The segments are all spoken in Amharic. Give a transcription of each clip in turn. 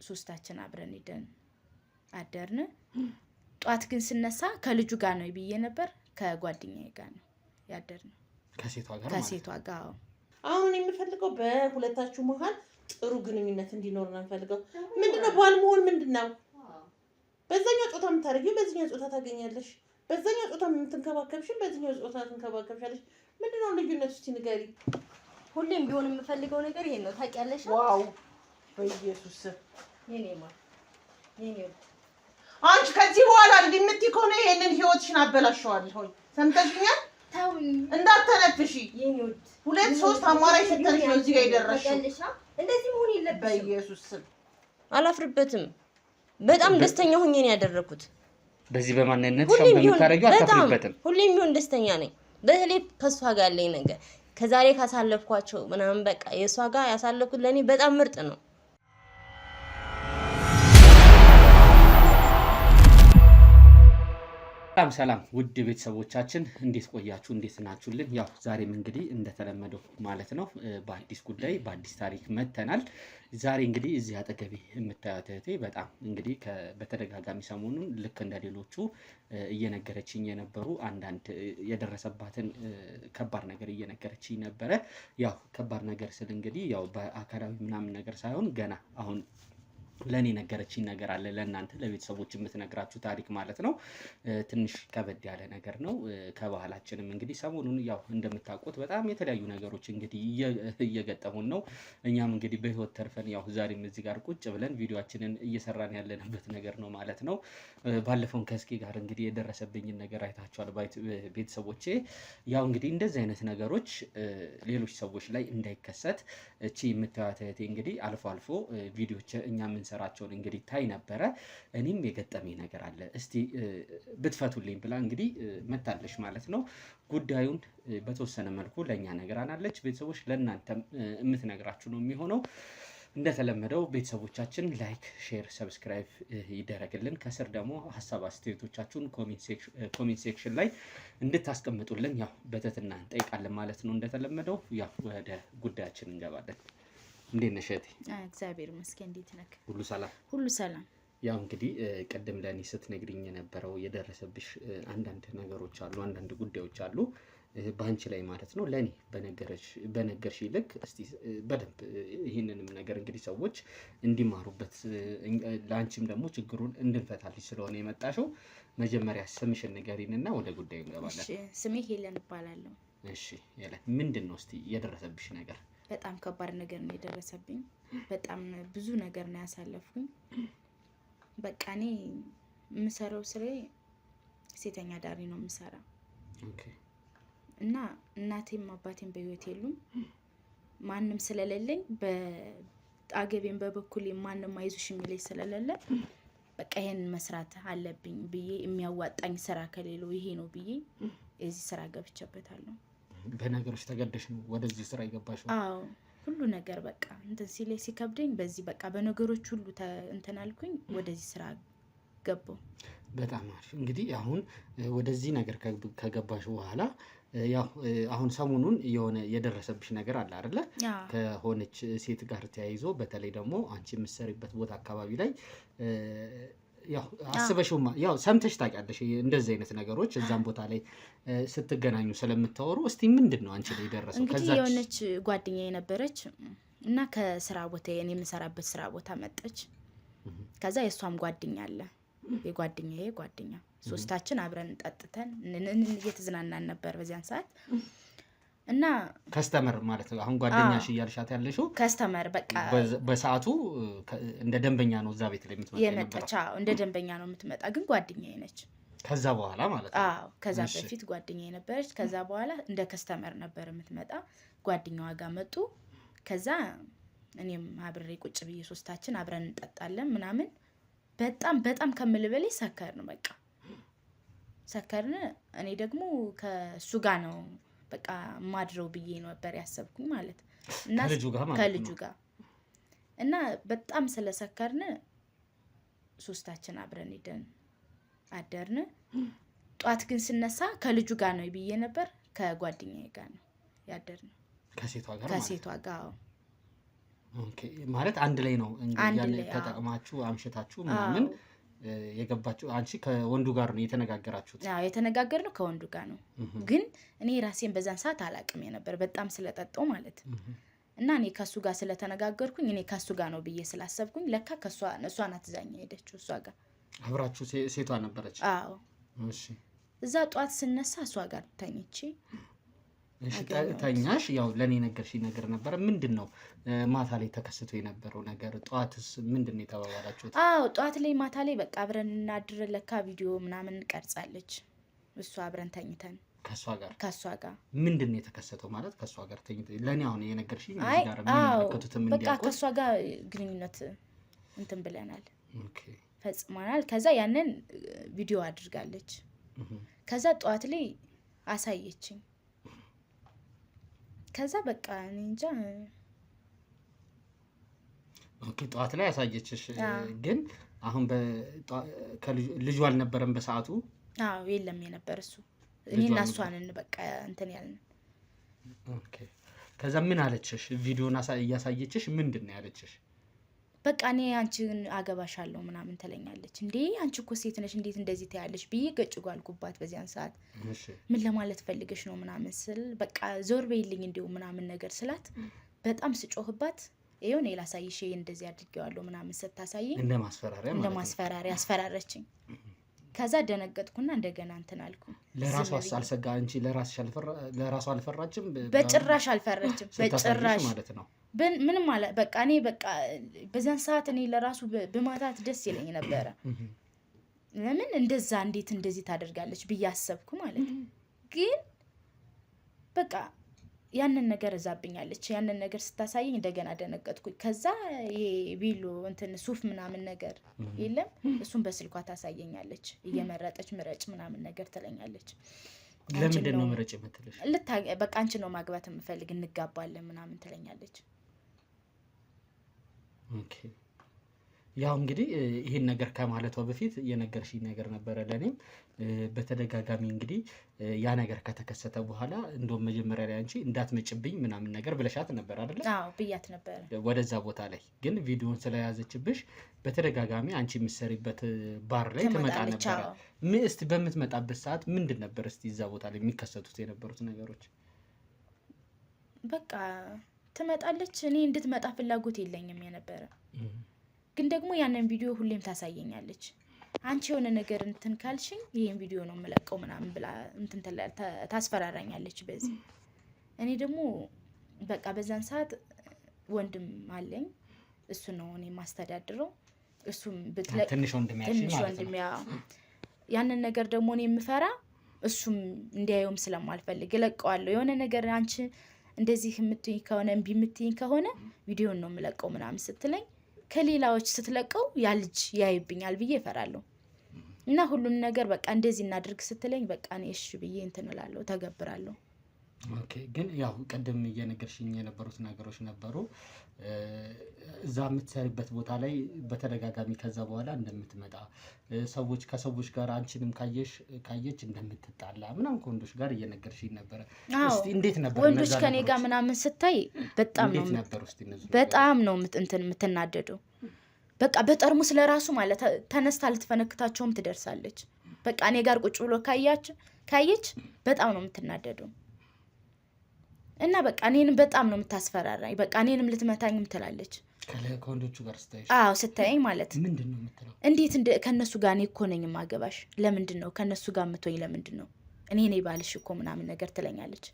ሶስታችን አብረን ሄደን አደርን ጧት ግን ስነሳ ከልጁ ጋር ነው ብዬ ነበር ከጓደኛዬ ጋር ነው ያደርነው ከሴቷ ጋር አሁን የምፈልገው በሁለታችሁ መሃል ጥሩ ግንኙነት እንዲኖር ነው ፈልገው ምንድነው ባል መሆን ምንድነው በዛኛው ጾታ የምታረጊው በዛኛው ጾታ ታገኛለሽ በዛኛው ጾታ የምትንከባከብሽ በዛኛው ጾታ ትንከባከብሻለሽ ምንድነው ልዩነቱ እስቲ ንገሪ ሁሌም ቢሆን የምፈልገው ነገር ይሄን ነው ታውቂያለሽ ዋው በኢየሱስ የኔማ አንቺ ከዚህ በኋላ እንድምትይ ከሆነ ይሄንን ህይወትሽን አበላሽዋለሁ ሰምተሽኛል ታውኝ እንዳትተነፍሺ የኔውት ሁለት ሶስት አማራጭ ሰጥተሽ ነው እዚህ ጋር የደረስሽው እንደዚህ መሆን የለበትም በኢየሱስ አላፍርበትም በጣም ደስተኛ ሆኜ ነው ያደረኩት በዚህ በማንነት ሻም በመታረጊው አታፍርበትም ሁሌም ቢሆን ደስተኛ ነኝ በተለይ ከሷ ጋር ያለኝ ነገር ከዛሬ ካሳለፍኳቸው ምናምን በቃ የሷ ጋር ያሳለፍኩት ለኔ በጣም ምርጥ ነው ሰላም ውድ ቤተሰቦቻችን እንዴት ቆያችሁ እንዴት ናችሁልን ያው ዛሬም እንግዲህ እንደተለመደው ማለት ነው በአዲስ ጉዳይ በአዲስ ታሪክ መተናል ዛሬ እንግዲህ እዚህ አጠገቤ የምታዩት እህቴ በጣም እንግዲህ በተደጋጋሚ ሰሞኑን ልክ እንደሌሎቹ እየነገረችኝ የነበሩ አንዳንድ የደረሰባትን ከባድ ነገር እየነገረችኝ ነበር ያው ከባድ ነገር ስል እንግዲህ ያው በአካላዊ ምናምን ነገር ሳይሆን ገና አሁን ለኔ ነገረችኝ ነገር አለ ለእናንተ ለቤተሰቦች የምትነግራችሁ ታሪክ ማለት ነው ትንሽ ከበድ ያለ ነገር ነው ከባህላችንም እንግዲህ ሰሞኑን ያው እንደምታውቁት በጣም የተለያዩ ነገሮች እንግዲህ እየገጠሙን ነው እኛም እንግዲህ በህይወት ተርፈን ያው ዛሬም እዚህ ጋር ቁጭ ብለን ቪዲዮአችንን እየሰራን ያለንበት ነገር ነው ማለት ነው ባለፈው ከስኪ ጋር እንግዲህ የደረሰብኝ ነገር አይታችኋል ቤተሰቦቼ ያው እንግዲህ እንደዚህ አይነት ነገሮች ሌሎች ሰዎች ላይ እንዳይከሰት እቺ የምታዩት እንግዲህ አልፎ አልፎ ቪዲዮዎች እኛም ሰራቸውን እንግዲህ ታይ ነበር እኔም የገጠመኝ ነገር አለ እስቲ ብትፈቱልኝ ብላ እንግዲህ መጣለሽ ማለት ነው ጉዳዩን በተወሰነ መልኩ ለኛ ነገር አናለች ቤተሰቦች ለእናንተ የምትነግራችሁ ነው የሚሆነው እንደተለመደው ቤተሰቦቻችን ላይክ ሼር ሰብስክራይብ ይደረግልን ከስር ደግሞ ሐሳብ አስተያየቶቻችሁን ኮሜንት ሴክሽን ላይ እንድታስቀምጡልን ያው በተትና እንጠይቃለን ማለት ነው እንደተለመደው ያው ወደ ጉዳያችን እንገባለን እንዴት ነሽ እህቴ እግዚአብሔር ይመስገን እንዴት ነህ ሁሉ ሰላም ያው እንግዲህ ቀደም ለኔ ስትነግሪኝ የነበረው የደረሰብሽ አንዳንድ ነገሮች አሉ አንዳንድ ጉዳዮች አሉ ባንቺ ላይ ማለት ነው ለኔ በነገርሽ ልክ እስቲ በደንብ ይሄንንም ነገር እንግዲህ ሰዎች እንዲማሩበት ላንቺም ደግሞ ችግሩን እንድንፈታልሽ ስለሆነ የመጣሽው መጀመሪያ ስምሽን ንገሪንና ወደ ጉዳዩ እንገባለን እሺ ስሜ ሄለን እባላለሁ እሺ ሄለን ምንድነው እስቲ የደረሰብሽ ነገር በጣም ከባድ ነገር ነው የደረሰብኝ በጣም ብዙ ነገር ነው ያሳለፍኩኝ በቃ እኔ የምሰራው ስራዬ ሴተኛ ዳሪ ነው የምሰራው ኦኬ እና እናቴም አባቴም በህይወት የሉም ማንንም ስለሌለኝ በአገቤም በበኩሌ ማንንም አይዞሽ የሚለኝ ስለሌለ በቃ ይሄን መስራት አለብኝ ብዬ የሚያዋጣኝ ስራ ከሌለው ይሄ ነው ብዬ እዚህ ስራ ገብቻበታለሁ በነገሮች ተገደሽ ነው ወደዚህ ስራ ይገባሽው አዎ ሁሉ ነገር በቃ እንትን ሲለኝ ሲከብደኝ በዚህ በቃ በነገሮች ሁሉ እንትን አልኩኝ ወደዚህ ስራ ገባው በጣም አሪፍ እንግዲህ አሁን ወደዚህ ነገር ከገባሽ በኋላ ያው አሁን ሰሞኑን የሆነ የደረሰብሽ ነገር አለ አይደለ ከሆነች ሴት ጋር ተያይዞ በተለይ ደግሞ አንቺ የምትሰሪበት ቦታ አካባቢ ላይ ያው አስበሽውማ ያው ሰምተሽ ታውቂያለሽ እንደዚህ አይነት ነገሮች እዛም ቦታ ላይ ስትገናኙ ስለምታወሩ እስቲ ምንድነው አንቺ ላይ ደረሰው እንግዲህ የሆነች ጓደኛዬ ነበረች እና ከስራ ቦታ እኔ የምሰራበት ስራ ቦታ መጣች ከዛ የሷም ጓደኛ አለ የጓደኛዬ ጓደኛ ሶስታችን አብረን ጠጥተን እየተዝናናን ነበር በዚያን ሰዓት እና ከስተመር ማለት ነው አሁን ጓደኛሽ ይያልሻት ያለሽው ከስተመር በቃ በሰዓቱ እንደ ደንበኛ ነው እዛ ቤት ላይ የምትመጣ እንደ ደንበኛ ነው የምትመጣ ግን ጓደኛዬ ነች ከዛ በኋላ ማለት ነው አዎ ከዛ በፊት ጓደኛዬ ነበረች ከዛ በኋላ እንደ ከስተመር ነበር የምትመጣ ጓደኛዋ ጋር መጡ ከዛ እኔም አብሬ ቁጭ ብዬ ሶስታችን አብረን እንጠጣለን ምናምን በጣም ከምልበለይ ሰከርን በቃ ሰከርን እኔ ደግሞ ከሱ ጋር ነው በቃ ማድረው ብዬ ነበር ያሰብኩኝ ማለት እና ከልጁ ጋር እና በጣም ስለሰከርን ሶስታችን አብረን ሄደን አደርን ጧት ግን ስነሳ ከልጁ ጋር ነው ብዬ ነበር ከጓደኛዬ ጋር ነው ያደርነው ከሴቷ ጋር ኦኬ ማለት አንድ ላይ ነው እንግዲህ ያን ተጠቅማችሁ አምሽታችሁ ምናምን የገባችሁ። አንቺ ከወንዱ ጋር ነው የተነጋገራችሁት? አዎ የተነጋገርነው ከወንዱ ጋር ነው። ግን እኔ ራሴን በዛን ሰዓት አላቅም የነበር በጣም ስለጠጣው ማለት እና እኔ ከሱ ጋር ስለተነጋገርኩኝ እኔ ከሱ ጋር ነው ብዬ ስላሰብኩኝ ለካ እሷ ናት ዛኛ ሄደችው እሷ ጋር አብራችሁ ሴቷ ነበረች? አዎ እሺ። እዛ ጧት ስነሳ እሷ ጋር ተኝቼ እሺ ተኛሽ። ያው ለኔ ነገርሽኝ ነገር ነበር። ምንድነው ማታ ላይ ተከስቶ የነበረው ነገር? ጧትስ ምንድነው የተባባላችሁት? አዎ ጧት ላይ ማታ ላይ በቃ አብረን እናድር ለካ ቪዲዮ ምናምን ቀርጻለች እሷ አብረን ተኝተን ከሷ ጋር ምንድነው የተከሰተው? ማለት ከሷ ጋር ተኝተን ለኔ አሁን የነገርሽኝ እዚህ ጋር ምንድነው በቃ ከሷ ጋር ግንኙነት እንትን ብለናል። ኦኬ ፈጽመናል። ከዛ ያንን ቪዲዮ አድርጋለች። ከዛ ጧት ላይ አሳየችኝ። ከዛ በቃ እንጃ። ኦኬ ጧት ላይ አሳየችሽ። ግን አሁን ልጁ አልነበረም በሰዓቱ? አዎ የለም የነበር እሱ። እኔና እሷን በቃ እንትን ያልን። ኦኬ ከዛ ምን አለችሽ? ቪዲዮን እያሳየችሽ ምንድነው ያለችሽ? በቃ እኔ አንቺን አገባሻለሁ ምናምን ትለኛለች። እንዴ አንቺ እኮ ሴት ነሽ እንዴት እንደዚህ ታያለሽ ብዬ ገጭጓ አልኩባት በዚያን ሰዓት። ምን ለማለት ፈልገሽ ነው ምናምን ስል በቃ ዞር በይልኝ እንደው ምናምን ነገር ስላት በጣም ስጮህባት ይሄው እኔ ላሳይሽ እንደዚህ አድርጌዋለሁ ምናምን ስታሳየኝ እንደ ማስፈራሪያ አስፈራረችኝ። ከዛ ደነገጥኩና እንደገና እንትን አልኩ። ለራሷ አልሰጋ አንቺ ለራሷ አልፈራችም? በጭራሽ አልፈራችም። በጭራሽ ማለት ነው። ምንም ማለት በቃ እኔ በቃ በዛን ሰዓት እኔ ለራሱ በማታት ደስ ይለኝ ነበር። ለምን እንደዛ እንዴት እንደዚህ ታደርጋለች ብዬ አሰብኩ ማለት ግን በቃ ያንን ነገር እዛብኛለች። ያንን ነገር ስታሳየኝ እንደገና ደነገጥኩ። ከዛ የቢሎ እንትን ሱፍ ምናምን ነገር የለም እሱን በስልኳ ታሳየኛለች። እየመረጠች ምረጭ ምናምን ነገር ትለኛለች። ለምንድን ነው ምረጭ የምትልሽ? በቃ አንቺ ነው ማግባት የምፈልግ እንጋባለን ምናምን ትለኛለች። ኦኬ ያው እንግዲህ ይሄን ነገር ከማለቷ በፊት የነገርሽኝ ነገር ነበረ ለኔም በተደጋጋሚ እንግዲህ ያ ነገር ከተከሰተ በኋላ እንደውም መጀመሪያ ላይ አንቺ እንዳትመጭብኝ ምናምን ነገር ብለሻት ነበር አይደል? አዎ ብያት ነበር። ወደዛ ቦታ ላይ ግን ቪዲዮን ስለያዘችብሽ በተደጋጋሚ አንቺ የምትሰሪበት ባር ላይ ትመጣ ነበር። እስቲ በምትመጣበት ሰዓት ምንድን ነበር እስቲ እዛ ቦታ ላይ የሚከሰቱት የነበሩት ነገሮች? በቃ ትመጣለች። እኔ እንድትመጣ ፍላጎት የለኝም የነበረ ግን ደግሞ ያንን ቪዲዮ ሁሌም ታሳየኛለች። አንቺ የሆነ ነገር እንትን ካልሽኝ ይሄን ቪዲዮ ነው የምለቀው ምናምን ብላ እንትን ታስፈራራኛለች በዚህ። እኔ ደግሞ በቃ በዛን ሰዓት ወንድም አለኝ እሱ ነው እኔ ማስተዳድረው። እሱም ብትለቅ ትንሽ ወንድም ያንን ነገር ደግሞ እኔ የምፈራ እሱም እንዲያየውም ስለማልፈልግ እለቀዋለሁ። የሆነ ነገር አንቺ እንደዚህ የምትይኝ ከሆነ እምቢ የምትይኝ ከሆነ ቪዲዮን ነው የምለቀው ምናምን ስትለኝ ከሌላዎች ስትለቀው ያ ልጅ ያይብኛል ብዬ እፈራለሁ። እና ሁሉም ነገር በቃ እንደዚህ እናድርግ ስትለኝ በቃ እኔ እሺ ብዬ እንትን እላለሁ ተገብራለሁ። ኦኬ ግን ያው ቀደም እየነገርሽኝ የነበሩት ነገሮች ነበሩ እዛ የምትሰሪበት ቦታ ላይ በተደጋጋሚ ከዛ በኋላ እንደምትመጣ ከሰዎች ጋር አንቺንም ካየች እንደምትጣላ ምናምን ከወንዶች ጋር እየነገርሽኝ ነበረ። እስቲ እንዴት ነበር ወንዶች ከኔ ጋር ምናምን ስታይ በጣም ነው እንትን የምትናደደው። በቃ በጠርሙስ ለራሱ ማለት ተነስታ ልትፈነክታቸውም ትደርሳለች። በቃ እኔ ጋር ቁጭ ብሎ ካየች በጣም ነው የምትናደደው። እና በቃ እኔንም በጣም ነው የምታስፈራራኝ። በቃ እኔንም ልትመታኝም ትላለች ከወንዶቹ ጋር ስታይ። አዎ ስታየኝ ማለት ምንድነው የምትለው? እንዴት ከነሱ ጋር እኔ እኮ ነኝ ማገባሽ፣ ለምንድነው ከነሱ ጋር የምትሆኝ? ለምንድነው እኔ ነኝ ባልሽ እኮ ምናምን ነገር ትለኛለች።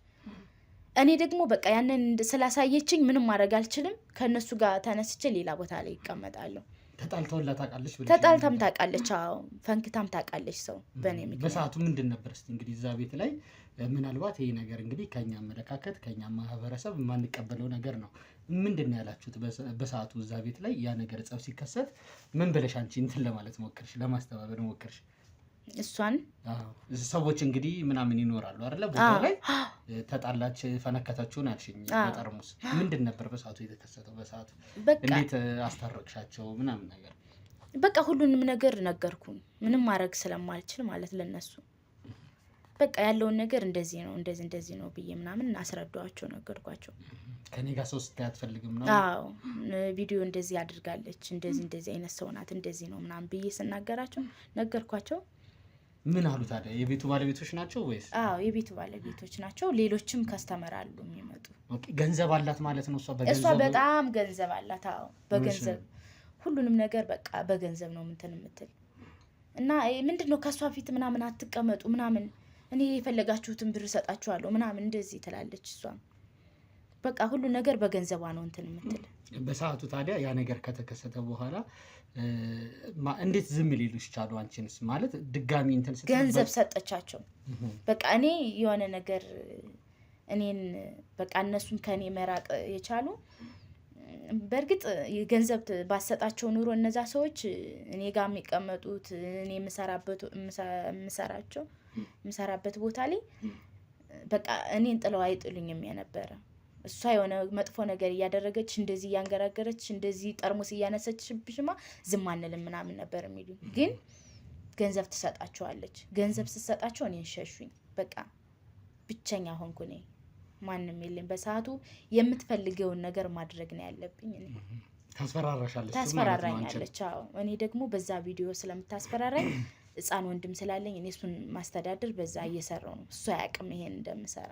እኔ ደግሞ በቃ ያንን ስላሳየችኝ ምንም ማድረግ አልችልም። ከነሱ ጋር ተነስቼ ሌላ ቦታ ላይ ይቀመጣለሁ። ተጣልተውላ ታውቃለች? ተጣልታም ታውቃለች። አዎ ፈንክታም ታውቃለች ሰው በእኔ ምክንያት። በሰዓቱ ምንድን ነበር እስቲ እንግዲህ እዛ ቤት ላይ ምናልባት ይሄ ነገር እንግዲህ ከኛ አመለካከት ከኛ ማህበረሰብ የማንቀበለው ነገር ነው። ምንድን ነው ያላችሁት በሰዓቱ እዛ ቤት ላይ ያ ነገር ጸብ ሲከሰት ምን ብለሽ አንቺ እንትን ለማለት ሞክርሽ፣ ለማስተባበር ሞክርሽ? እሷን ሰዎች እንግዲህ ምናምን ይኖራሉ አይደለ? ቦታው ላይ ተጣላች ፈነከታችሁን አልሽኝ በጠርሙስ። ምንድን ነበር በሰዓቱ የተከሰተው? በሰዓቱ እንዴት አስታረቅሻቸው ምናምን ነገር? በቃ ሁሉንም ነገር ነገርኩ፣ ምንም ማድረግ ስለማልችል ማለት ለነሱ በቃ ያለውን ነገር እንደዚህ ነው እንደዚህ ነው ብዬ ምናምን አስረዳዋቸው፣ ነገርኳቸው። ከኔ ጋር ሰው ስታይ አትፈልግም ነው? አዎ ቪዲዮ እንደዚህ አድርጋለች፣ እንደዚህ አይነት ሰው ናት፣ እንደዚህ ነው ምናምን ብዬ ስናገራቸው ነገርኳቸው። ምን አሉ ታዲያ? የቤቱ ባለቤቶች ናቸው ወይስ? አዎ የቤቱ ባለቤቶች ናቸው። ሌሎችም ከስተመር አሉ የሚመጡ። ኦኬ ገንዘብ አላት ማለት ነው እሷ? እሷ በጣም ገንዘብ አላት። አዎ በገንዘብ ሁሉንም ነገር በቃ በገንዘብ ነው እንትን የምትል እና ምንድነው ከሷ ፊት ምናምን አትቀመጡ ምናምን፣ እኔ የፈለጋችሁትን ብር ሰጣችኋለሁ ምናምን እንደዚህ ትላለች። እሷም በቃ ሁሉ ነገር በገንዘቧ ነው እንትን የምትል። በሰዓቱ ታዲያ ያ ነገር ከተከሰተ በኋላ እንዴት ዝም ሊሉሽ ቻሉ? አንቺንስ ማለት ድጋሚ እንትን ስትል ገንዘብ ሰጠቻቸው። በቃ እኔ የሆነ ነገር እኔን በቃ እነሱን ከኔ መራቅ የቻሉ በእርግጥ ገንዘብ ባሰጣቸው ኑሮ እነዛ ሰዎች እኔ ጋር የሚቀመጡት እኔ የምሰራበት ቦታ ላይ በቃ እኔን ጥለው አይጥሉኝም የነበረ። እሷ የሆነ መጥፎ ነገር እያደረገች እንደዚህ እያንገራገረች እንደዚህ ጠርሙስ እያነሰችብሽማ ዝም አንልም ምናምን ነበር የሚሉኝ። ግን ገንዘብ ትሰጣቸዋለች። ገንዘብ ስትሰጣቸው እኔን ሸሹኝ። በቃ ብቸኛ ሆንኩ። እኔ ማንም የለኝ በሰዓቱ። የምትፈልገውን ነገር ማድረግ ነው ያለብኝ። እኔ ታስፈራራኛለች። አዎ እኔ ደግሞ በዛ ቪዲዮ ስለምታስፈራራኝ ህፃን ወንድም ስላለኝ እኔ እሱን ማስተዳደር በዛ እየሰራው ነው። እሱ አያውቅም ይሄን እንደምሰራ።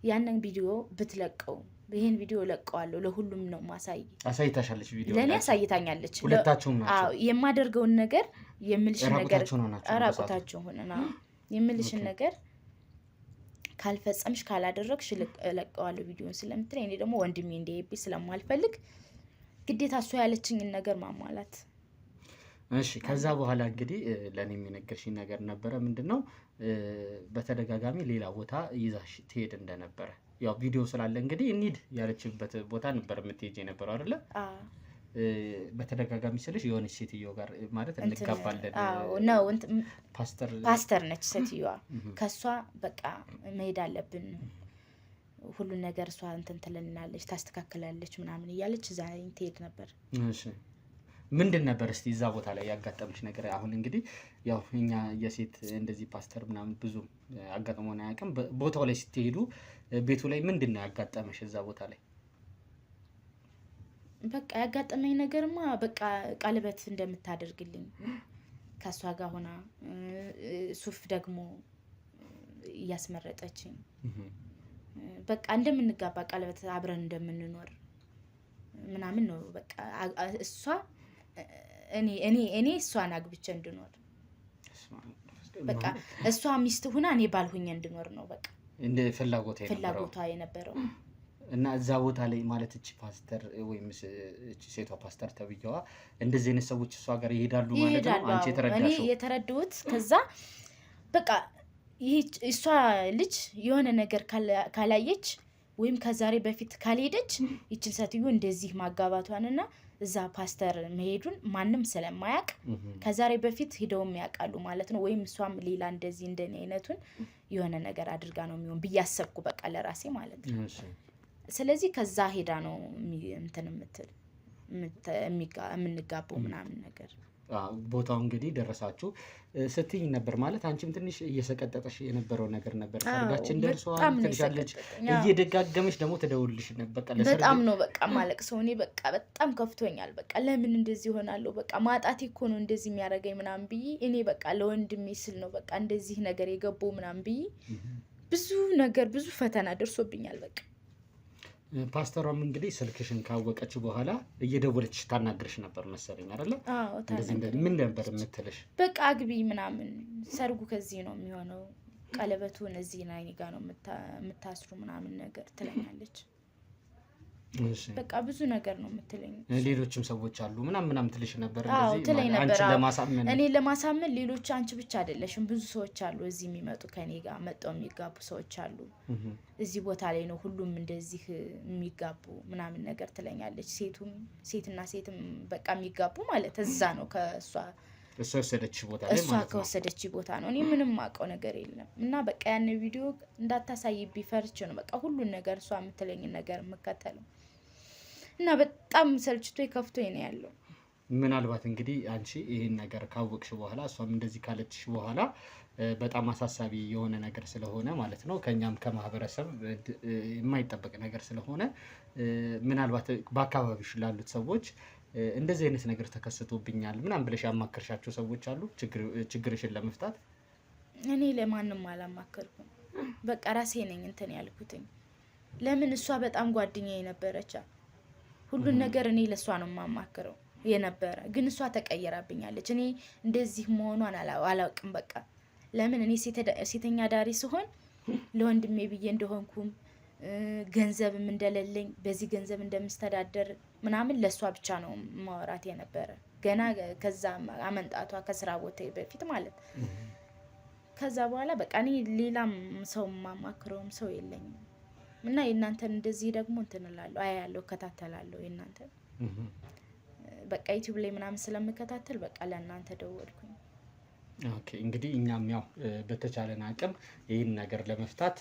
ያንን ቪዲዮ ብትለቀው ይሄን ቪዲዮ ለቀዋለሁ፣ ለሁሉም ነው ማሳይ። አሳይታሻለች ቪዲዮ? ለኔ አሳይታኛለች። ሁለታችሁም ናችሁ? አዎ የማደርገውን ነገር የምልሽን ነገር ራቁታችሁ ሆነና የምልሽን ነገር ካልፈጸምሽ ካላደረግሽ ለቀዋለሁ ቪዲዮን ስለምትለኝ እኔ ደግሞ ወንድሜ እንዲያይብኝ ስለማልፈልግ ግዴታ እሷ ያለችኝን ነገር ማሟላት። እሺ ከዛ በኋላ እንግዲህ ለኔ የሚነገርሽኝ ነገር ነበረ። ምንድነው በተደጋጋሚ ሌላ ቦታ ይዛሽ ትሄድ እንደነበረ ያው ቪዲዮ ስላለ እንግዲህ እንሂድ ያለችበት ቦታ ነበር የምትሄጂ የነበረው አይደለ? በተደጋጋሚ ስልሽ የሆነች ሴትዮ ጋር ማለት እንጋባለን ነው። ፓስተር ነች ሴትዮዋ። ከሷ በቃ መሄድ አለብን ሁሉን ነገር እሷ እንትን ትለናለች፣ ታስተካክላለች ምናምን እያለች እዛ ትሄድ ነበር። እሺ ምንድን ነበር እስቲ እዛ ቦታ ላይ ያጋጠመሽ ነገር? አሁን እንግዲህ ያው እኛ የሴት እንደዚህ ፓስተር ምናምን ብዙ አጋጥሞን አያውቅም። ቦታው ላይ ስትሄዱ ቤቱ ላይ ምንድን ነው ያጋጠመሽ እዛ ቦታ ላይ? በቃ ያጋጠመኝ ነገርማ በቃ ቀለበት እንደምታደርግልኝ ከሷ ጋር ሆና ሱፍ ደግሞ እያስመረጠችኝ በቃ እንደምንጋባ ቀለበት አብረን እንደምንኖር ምናምን ነው። በቃ እሷ እኔ እሷን አግብቼ እንድኖር በቃ እሷ ሚስት ሆና እኔ ባልሁኝ እንድኖር ነው በቃ እንደ ፍላጎቷ የነበረው። እና እዛ ቦታ ላይ ማለት እቺ ፓስተር ወይም እቺ ሴቷ ፓስተር ተብያዋ እንደዚህ አይነት ሰዎች እሷ ጋር ይሄዳሉ ማለት ነው? አንቺ የተረዳሽው? እኔ የተረዳሁት ከዛ በቃ ይሄ እሷ ልጅ የሆነ ነገር ካላየች ወይም ከዛሬ በፊት ካልሄደች ይችን ሴትዮ እንደዚህ ማጋባቷንና እዛ ፓስተር መሄዱን ማንም ስለማያውቅ ከዛሬ በፊት ሄደውም ያውቃሉ ማለት ነው። ወይም እሷም ሌላ እንደዚህ እንደኔ አይነቱን የሆነ ነገር አድርጋ ነው የሚሆን ብዬ አሰብኩ በቃ ለራሴ ማለት ነው። ስለዚህ ከዛ ሄዳ ነው እንትን የምንጋባው ምናምን ነገር። ቦታው እንግዲህ ደረሳችሁ ስትይኝ ነበር ማለት አንቺም ትንሽ እየሰቀጠጠሽ የነበረው ነገር ነበር። ሰርጋችን ደርሷል ትልሻለች፣ እየደጋገመች ደግሞ ትደውልልሽ ነበር። በጣም ነው በቃ ማለቅ ሰው እኔ በቃ በጣም ከፍቶኛል። በቃ ለምን እንደዚህ ይሆናለሁ? በቃ ማጣቴ እኮ ነው እንደዚህ የሚያደርገኝ ምናምን ብዬ እኔ በቃ ለወንድሜ ስል ነው በቃ እንደዚህ ነገር የገባው ምናምን ብዬ ብዙ ነገር ብዙ ፈተና ደርሶብኛል በቃ። ፓስተሯም እንግዲህ ስልክሽን ካወቀች በኋላ እየደወለች ታናግርሽ ነበር መሰለኝ አይደለ? አዎ። ምን ነበር የምትልሽ? በቃ አግቢ ምናምን፣ ሰርጉ ከዚህ ነው የሚሆነው፣ ቀለበቱን እዚህ ላይ ጋር ነው የምታስሩ ምናምን ነገር ትለኛለች። በቃ ብዙ ነገር ነው የምትለኝ። ሌሎችም ሰዎች አሉ ምናምን ትልሽ ነበር እንደዚህ አንቺ ለማሳመን? እኔ ለማሳመን ሌሎች አንቺ ብቻ አይደለሽም ብዙ ሰዎች አሉ እዚህ የሚመጡ ከኔ ጋር መጣው የሚጋቡ ሰዎች አሉ። እዚህ ቦታ ላይ ነው ሁሉም እንደዚህ የሚጋቡ ምናምን ነገር ትለኛለች። ሴትና ሴትም በቃ የሚጋቡ ማለት እዛ ነው ከሷ ወሰደች ቦታ ላይ ማለት ነው። ከወሰደች ቦታ ነው። እኔ ምንም ማውቀው ነገር የለም እና በቃ ያን ቪዲዮ እንዳታሳይብኝ ፈርቼ ነው በቃ ሁሉን ነገር እሷ የምትለኝ ነገር የምከተለው እና በጣም ሰልችቶ ከፍቶኝ ነው ያለው። ምናልባት እንግዲህ አንቺ ይሄን ነገር ካወቅሽ በኋላ እሷም እንደዚህ ካለችሽ በኋላ በጣም አሳሳቢ የሆነ ነገር ስለሆነ ማለት ነው ከኛም ከማህበረሰብ የማይጠበቅ ነገር ስለሆነ ምናልባት በአካባቢሽ ላሉት ሰዎች እንደዚህ አይነት ነገር ተከስቶብኛል ምናምን ብለሽ ያማከርሻቸው ሰዎች አሉ ችግርሽን ለመፍታት? እኔ ለማንም አላማከርኩም። በቃ ራሴ ነኝ እንትን ያልኩትኝ። ለምን እሷ በጣም ጓደኛዬ ነበረች። ሁሉን ነገር እኔ ለሷ ነው የማማክረው የነበረ። ግን እሷ ተቀየራብኛለች። እኔ እንደዚህ መሆኗን አላውቅም። በቃ ለምን እኔ ሴተኛ ዳሪ ሲሆን ለወንድሜ ብዬ እንደሆንኩም ገንዘብም እንደሌለኝ በዚህ ገንዘብ እንደምስተዳደር ምናምን ለሷ ብቻ ነው ማወራት የነበረ። ገና ከዛ አመንጣቷ ከስራ ቦታ በፊት ማለት ከዛ በኋላ በቃ እኔ ሌላም ሰው ማማክረውም ሰው የለኝም። እና የእናንተን እንደዚህ ደግሞ እንትን እላለሁ አያለሁ እከታተላለሁ። የእናንተን በቃ ዩቲዩብ ላይ ምናምን ስለምከታተል በቃ ለእናንተ ደወልኩኝ። ኦኬ እንግዲህ እኛም ያው በተቻለን አቅም ይህን ነገር ለመፍታት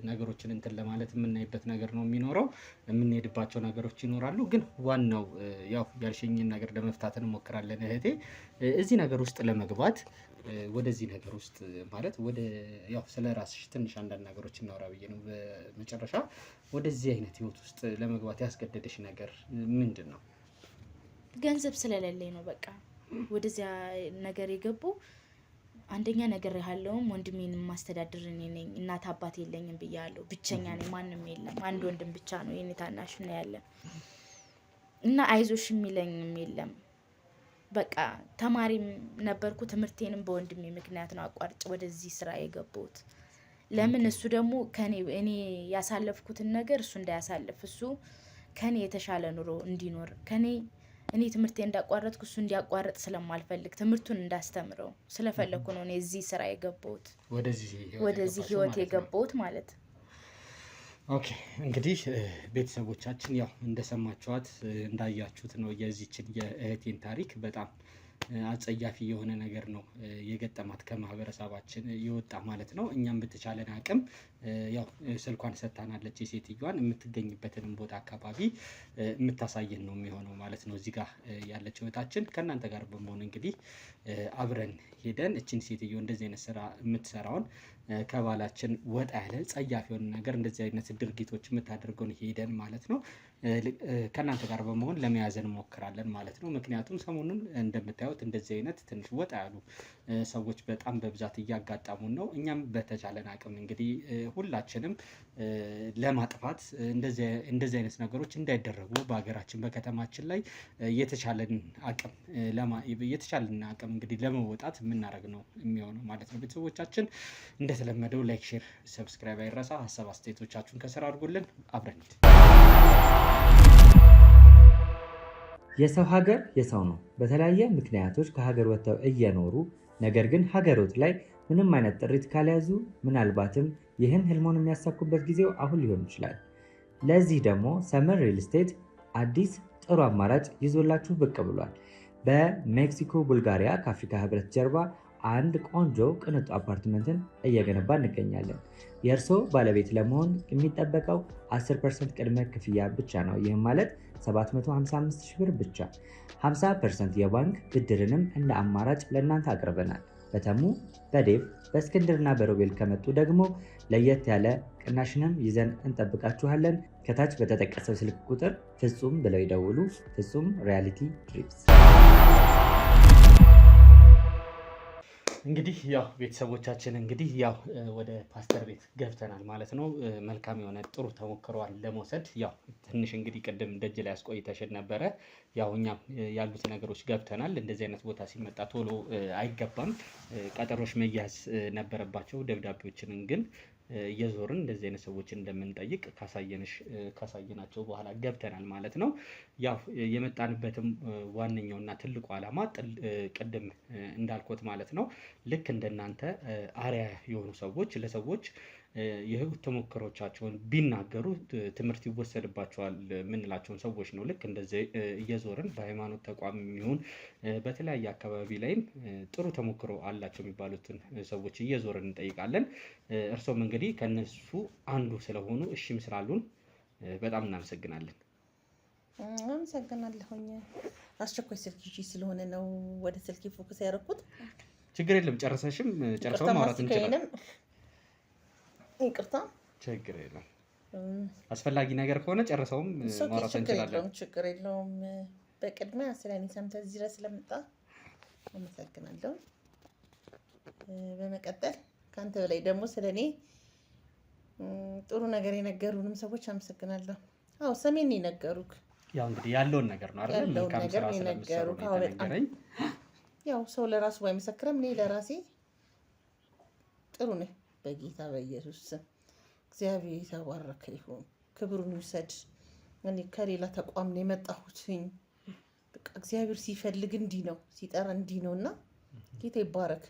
ነገሮችን እንትን ለማለት የምናይበት ነገር ነው የሚኖረው። የምንሄድባቸው ነገሮች ይኖራሉ። ግን ዋናው ያው ያልሽኝን ነገር ለመፍታት እንሞክራለን እህቴ። እዚህ ነገር ውስጥ ለመግባት ወደዚህ ነገር ውስጥ ማለት ወደ ያው ስለ ራስሽ ትንሽ አንዳንድ ነገሮች እናወራ ብዬ ነው። በመጨረሻ ወደዚህ አይነት ህይወት ውስጥ ለመግባት ያስገደደሽ ነገር ምንድን ነው? ገንዘብ ስለሌለኝ ነው። በቃ ወደዚያ ነገር የገቡ አንደኛ ነገር ያለውም ወንድሜን ማስተዳደር እኔ ነኝ። እናት አባት የለኝም ብያለሁ። ብቸኛ ነኝ፣ ማንም የለም። አንድ ወንድም ብቻ ነው የኔ ታናሽ ነው ያለ እና አይዞሽ የሚለኝም የለም። በቃ ተማሪም ነበርኩ። ትምህርቴንም በወንድሜ ምክንያት ነው አቋርጬ ወደዚህ ስራ የገባሁት። ለምን እሱ ደግሞ እኔ ያሳለፍኩትን ነገር እሱ እንዳያሳልፍ፣ እሱ ከኔ የተሻለ ኑሮ እንዲኖር እኔ ትምህርቴ እንዳቋረጥኩ እሱ እንዲያቋርጥ ስለማልፈልግ ትምህርቱን እንዳስተምረው ስለፈለኩ ነው እኔ እዚህ ስራ የገባሁት፣ ወደዚህ ህይወት የገባሁት ማለት። ኦኬ እንግዲህ ቤተሰቦቻችን ያው እንደሰማችኋት እንዳያችሁት ነው የዚችን የእህቴን ታሪክ። በጣም አጸያፊ የሆነ ነገር ነው የገጠማት ከማህበረሰባችን የወጣ ማለት ነው። እኛም በተቻለን አቅም ያው ስልኳን ሰጥታናለች። የሴትዮዋን የምትገኝበትን ቦታ አካባቢ የምታሳየን ነው የሚሆነው ማለት ነው። እዚህ ጋር ያለች እህታችን ከእናንተ ጋር በመሆን እንግዲህ አብረን ሄደን እችን ሴትዮ እንደዚህ አይነት ስራ የምትሰራውን ከባላችን ወጣ ያለ ጸያፍ የሆነ ነገር እንደዚህ አይነት ድርጊቶች የምታደርገውን ሄደን ማለት ነው ከእናንተ ጋር በመሆን ለመያዝ እንሞክራለን ማለት ነው። ምክንያቱም ሰሞኑን እንደምታዩት እንደዚህ አይነት ትንሽ ወጣ ያሉ ሰዎች በጣም በብዛት እያጋጠሙን ነው። እኛም በተቻለን አቅም እንግዲህ ሁላችንም ለማጥፋት እንደዚህ አይነት ነገሮች እንዳይደረጉ በሀገራችን በከተማችን ላይ የተቻለን አቅም እንግዲህ ለመወጣት የምናደርግ ነው የሚሆነው ማለት ነው። ቤተሰቦቻችን እንደተለመደው ላይክ፣ ሼር፣ ሰብስክራይብ አይረሳ። ሀሳብ አስተያየቶቻችሁን ከስራ አድርጉልን። አብረን የሰው ሀገር የሰው ነው። በተለያየ ምክንያቶች ከሀገር ወጥተው እየኖሩ ነገር ግን ሀገሮት ላይ ምንም አይነት ጥሪት ካልያዙ ምናልባትም ይህን ህልሞን የሚያሳኩበት ጊዜው አሁን ሊሆን ይችላል። ለዚህ ደግሞ ሰመር ሪል ስቴት አዲስ ጥሩ አማራጭ ይዞላችሁ ብቅ ብሏል። በሜክሲኮ ቡልጋሪያ ከአፍሪካ ህብረት ጀርባ አንድ ቆንጆ ቅንጡ አፓርትመንትን እየገነባ እንገኛለን። የእርስዎ ባለቤት ለመሆን የሚጠበቀው 10% ቅድመ ክፍያ ብቻ ነው። ይህም ማለት 755 ሺህ ብር ብቻ። 50% የባንክ ብድርንም እንደ አማራጭ ለእናንተ አቅርበናል። በተሙ በዴቭ በእስክንድርና በሮቤል ከመጡ ደግሞ ለየት ያለ ቅናሽንም ይዘን እንጠብቃችኋለን። ከታች በተጠቀሰው ስልክ ቁጥር ፍጹም ብለው ይደውሉ። ፍጹም ሪያሊቲ ትሪፕስ። እንግዲህ ያው ቤተሰቦቻችን እንግዲህ ያው ወደ ፓስተር ቤት ገብተናል ማለት ነው። መልካም የሆነ ጥሩ ተሞክሯል ለመውሰድ። ያው ትንሽ እንግዲህ ቅድም ደጅ ላይ አስቆይተሽን ነበረ። ያው እኛም ያሉት ነገሮች ገብተናል። እንደዚህ አይነት ቦታ ሲመጣ ቶሎ አይገባም፣ ቀጠሮች መያዝ ነበረባቸው። ደብዳቤዎችን ግን እየዞርን እንደዚህ አይነት ሰዎችን እንደምንጠይቅ ካሳየናቸው በኋላ ገብተናል ማለት ነው። ያው የመጣንበትም ዋነኛውና ትልቁ ዓላማ ቅድም እንዳልኩት ማለት ነው ልክ እንደናንተ አርአያ የሆኑ ሰዎች ለሰዎች የህይወት ተሞክሮቻቸውን ቢናገሩ ትምህርት ይወሰድባቸዋል የምንላቸውን ሰዎች ነው። ልክ እንደዚህ እየዞርን በሃይማኖት ተቋም የሚሆን በተለያየ አካባቢ ላይም ጥሩ ተሞክሮ አላቸው የሚባሉትን ሰዎች እየዞርን እንጠይቃለን። እርሶም እንግዲህ ከነሱ አንዱ ስለሆኑ እሺም ስላሉን በጣም እናመሰግናለን። አመሰግናለሁኝ። አስቸኳይ ስልክ ይዤ ስለሆነ ነው ወደ ስልኬ ፎከስ ያደረኩት። ችግር የለም ጨርሰው ማውራት እንችላለን። ይቅርታ ችግር የለም። አስፈላጊ ነገር ከሆነ ጨርሰውም ማውራት እንችላለን። ችግር የለውም። በቅድሚያ ስለኔ ሰምተህ እዚህ ድረስ ስለመጣ አመሰግናለሁ። በመቀጠል ከአንተ በላይ ደግሞ ስለኔ ጥሩ ነገር የነገሩንም ሰዎች አመሰግናለሁ። አዎ ሰሜን የነገሩክ ያው እንግዲህ ያለውን ነገር ነው አይደል? መልካም ስራ ስለምትሰሩ ነው የተነገረኝ። ያው ሰው ለራሱ ባይመሰክርም እኔ ለራሴ ጥሩ ነኝ በጌታ በኢየሱስ ስም። እግዚአብሔር የተባረከ ይሁን፣ ክብሩን ይውሰድ። እኔ ከሌላ ተቋም ነው የመጣሁትኝ። በቃ እግዚአብሔር ሲፈልግ እንዲህ ነው፣ ሲጠራ እንዲህ ነው እና ጌታ ይባረክ።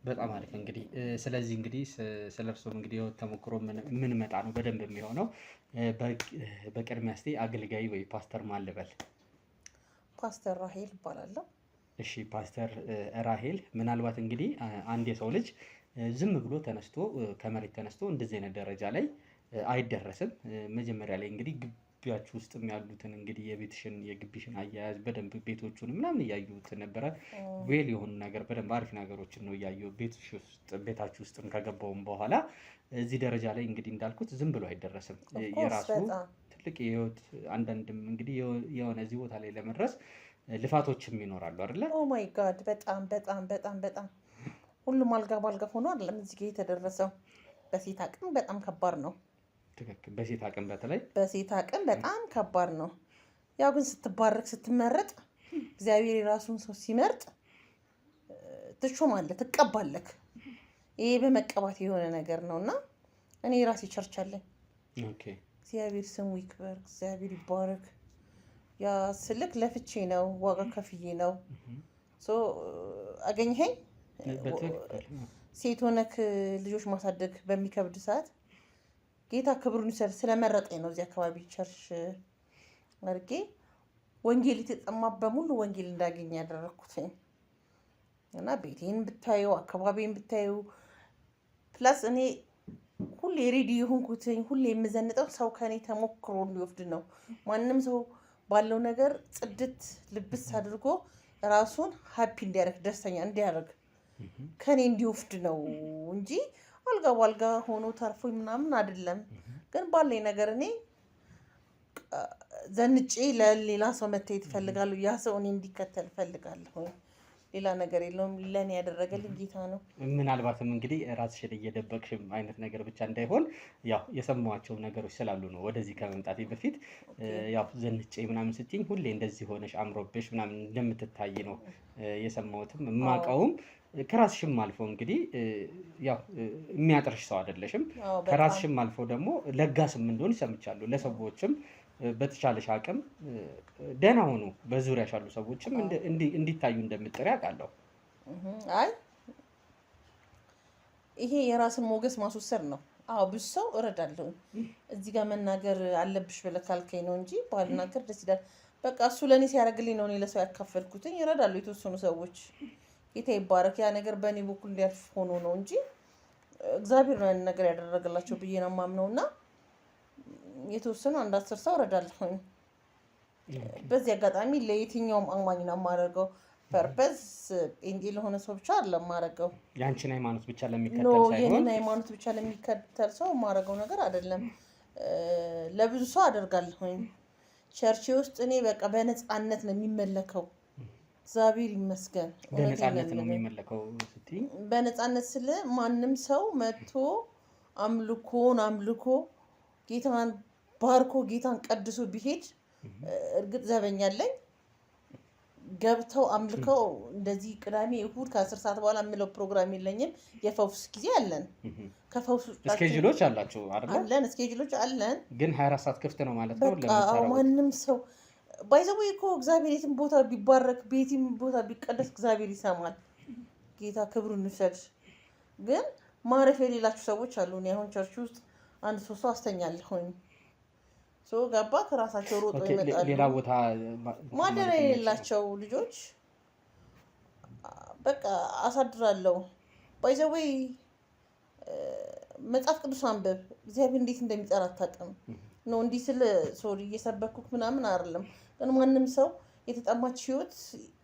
በጣም አሪፍ እንግዲህ ስለዚህ እንግዲህ ስለርሶም እንግዲህ ተሞክሮ ምን መጣ ነው በደንብ የሚሆነው። በቅድሚያ እስቲ አገልጋይ ወይ ፓስተር ማን ልበል? ፓስተር ራሄል እባላለሁ። እሺ ፓስተር ራሄል፣ ምናልባት እንግዲህ አንድ የሰው ልጅ ዝም ብሎ ተነስቶ ከመሬት ተነስቶ እንደዚህ አይነት ደረጃ ላይ አይደረስም። መጀመሪያ ላይ እንግዲህ ግቢያችሁ ውስጥ ያሉትን እንግዲህ የግቢሽን አያያዝ በደንብ ቤቶቹን ምናምን እያዩት ነበረ። ዌል የሆኑ ነገር በደንብ አሪፍ ነገሮችን ነው እያየሁ ቤታችሁ ውስጥም ከገባውም በኋላ እዚህ ደረጃ ላይ እንግዲህ እንዳልኩት ዝም ብሎ አይደረስም። የራሱ ትልቅ የህይወት አንዳንድም እንግዲህ የሆነ እዚህ ቦታ ላይ ለመድረስ ልፋቶችም ይኖራሉ አይደለ? ኦ ማይ ጋድ በጣም በጣም በጣም በጣም ሁሉም አልጋ ባልጋ ሆኖ አይደለም እዚህ ጋር የተደረሰው። በሴት አቅም በጣም ከባድ ነው። ትክክል። በሴት አቅም በሴት አቅም በጣም ከባድ ነው። ያው ግን ስትባረክ ስትመረጥ እግዚአብሔር የራሱን ሰው ሲመርጥ ትሾማለህ፣ ትቀባለህ። ይሄ በመቀባት የሆነ ነገር ነውና እኔ ራሴ ቸርች አለኝ። ኦኬ እግዚአብሔር ስሙ ይክበር፣ እግዚአብሔር ይባረክ። ያ ስልክ ለፍቼ ነው፣ ዋጋ ከፍዬ ነው። አገኘኸኝ። ሴት ሆነክ ልጆች ማሳደግ በሚከብድ ሰዓት ጌታ ክብሩን ይሰጥ ስለመረጠኝ ነው እዚህ አካባቢ ቸርች አድርጌ ወንጌል የተጠማ በሙሉ ወንጌል እንዳገኝ ያደረኩት እና ቤቴን ብታዩ አካባቢን ብታዩ ፕላስ እኔ ሁሌ ሬዲ የሆንኩትኝ ሁሌ የምዘንጠው ሰው ከኔ ተሞክሮ እንዲወስድ ነው። ማንም ሰው ባለው ነገር ጽድት ልብስ አድርጎ ራሱን ሀፒ እንዲያደርግ ደስተኛ እንዲያደርግ ከኔ እንዲወስድ ነው እንጂ አልጋ ባልጋ ሆኖ ተርፎ ምናምን አይደለም። ግን ባለኝ ነገር እኔ ዘንጬ ለሌላ ሰው መታየት እፈልጋለሁ። ያ ሰው እኔ እንዲከተል እፈልጋለሁ። ሌላ ነገር የለውም። ለኔ ያደረገልኝ ጌታ ነው። ምናልባትም እንግዲህ ራስሽን እየደበቅሽም አይነት ነገር ብቻ እንዳይሆን ያው የሰማኋቸው ነገሮች ስላሉ ነው ወደዚህ ከመምጣቴ በፊት ያው ዘንጬ ምናምን ስትይኝ ሁሌ እንደዚህ ሆነሽ አምሮብሽ ምናምን እንደምትታይ ነው የሰማሁትም የማውቀውም። ከራስሽም አልፎ እንግዲህ ያው የሚያጥርሽ ሰው አይደለሽም። ከራስሽም አልፎ ደግሞ ለጋስም እንደሆን ሰምቻለሁ። ለሰዎችም በተቻለሽ አቅም ደህና ሆኑ በዙሪያሽ ያሉ ሰዎችም እንዲታዩ እንደምጥሪ አውቃለሁ። አይ ይሄ የራስን ሞገስ ማስወሰድ ነው። አዎ ብዙ ሰው እረዳለሁ። እዚህ ጋር መናገር አለብሽ ብለህ ካልከኝ ነው እንጂ ባልናገር ደስ ይላል። በቃ እሱ ለእኔ ሲያደርግልኝ ነው እኔ ለሰው ያካፈልኩትኝ። ይረዳሉ የተወሰኑ ሰዎች። ጌታ ይባረክ። ያ ነገር በእኔ በኩል እንዲያልፍ ሆኖ ነው እንጂ እግዚአብሔር ነው ያን ነገር ያደረገላቸው ብዬ ነው የማምነው። እና የተወሰኑ 1-10 ሰው እረዳለሁኝ። በዚህ አጋጣሚ ለየትኛውም አማኝ ነው የማደርገው። ፐርፐዝ ጴንጤ ለሆነ ሰው ብቻ አይደለም የማደርገው። ያንቺን ሃይማኖት ብቻ ለሚከተል ሳይሆን የኔን ሃይማኖት ብቻ ለሚከተል ሰው የማደርገው ነገር አይደለም። ለብዙ ሰው አደርጋለሁኝ። ቸርቼ ውስጥ እኔ በቃ በነፃነት ነው የሚመለከው። እግዚአብሔር ይመስገን። በነፃነት ነው የሚመለከው ስትይ? በነፃነት ስለ ማንም ሰው መጥቶ አምልኮ ጌታን ባርኮ ጌታን ቀድሶ ቢሄድ እርግጥ ዘበኛለኝ ገብተው አምልከው እንደዚህ ቅዳሜ እሁድ ከ10 ሰዓት በኋላ የምለው ፕሮግራም የለኝም። የፈውስ ጊዜ አለን። ከፈውስ ስኬጁሎች አላችሁ አይደል? አለን፣ ስኬጁሎች አለን። ግን 24 ሰዓት ክፍት ነው ማለት ነው ለምታረው ማንም ሰው ባይዘው እኮ እግዚአብሔር የትም ቦታ ቢባረክ ቤትም ቦታ ቢቀደስ እግዚአብሔር ይሰማል። ጌታ ክብሩን ይውሰድ። ግን ማረፍ የሌላችሁ ሰዎች አሉ። እኔ አሁን ቸርች ውስጥ 1-3 ሰው አስተኛለሁኝ። ገባ ከራሳቸው ሮጦ ይመጣሉ። ሌላ ቦታ ማደሪያ የሌላቸው ልጆች በቃ አሳድራለሁ። ባይዘው መጽሐፍ ቅዱስ አንብብ። እግዚአብሔር እንዴት እንደሚጠራ አታውቅም ነው እንዲህ ስለ ሶሪ እየሰበኩክ ምናምን አይደለም። ግን ማንም ሰው የተጠማች ህይወት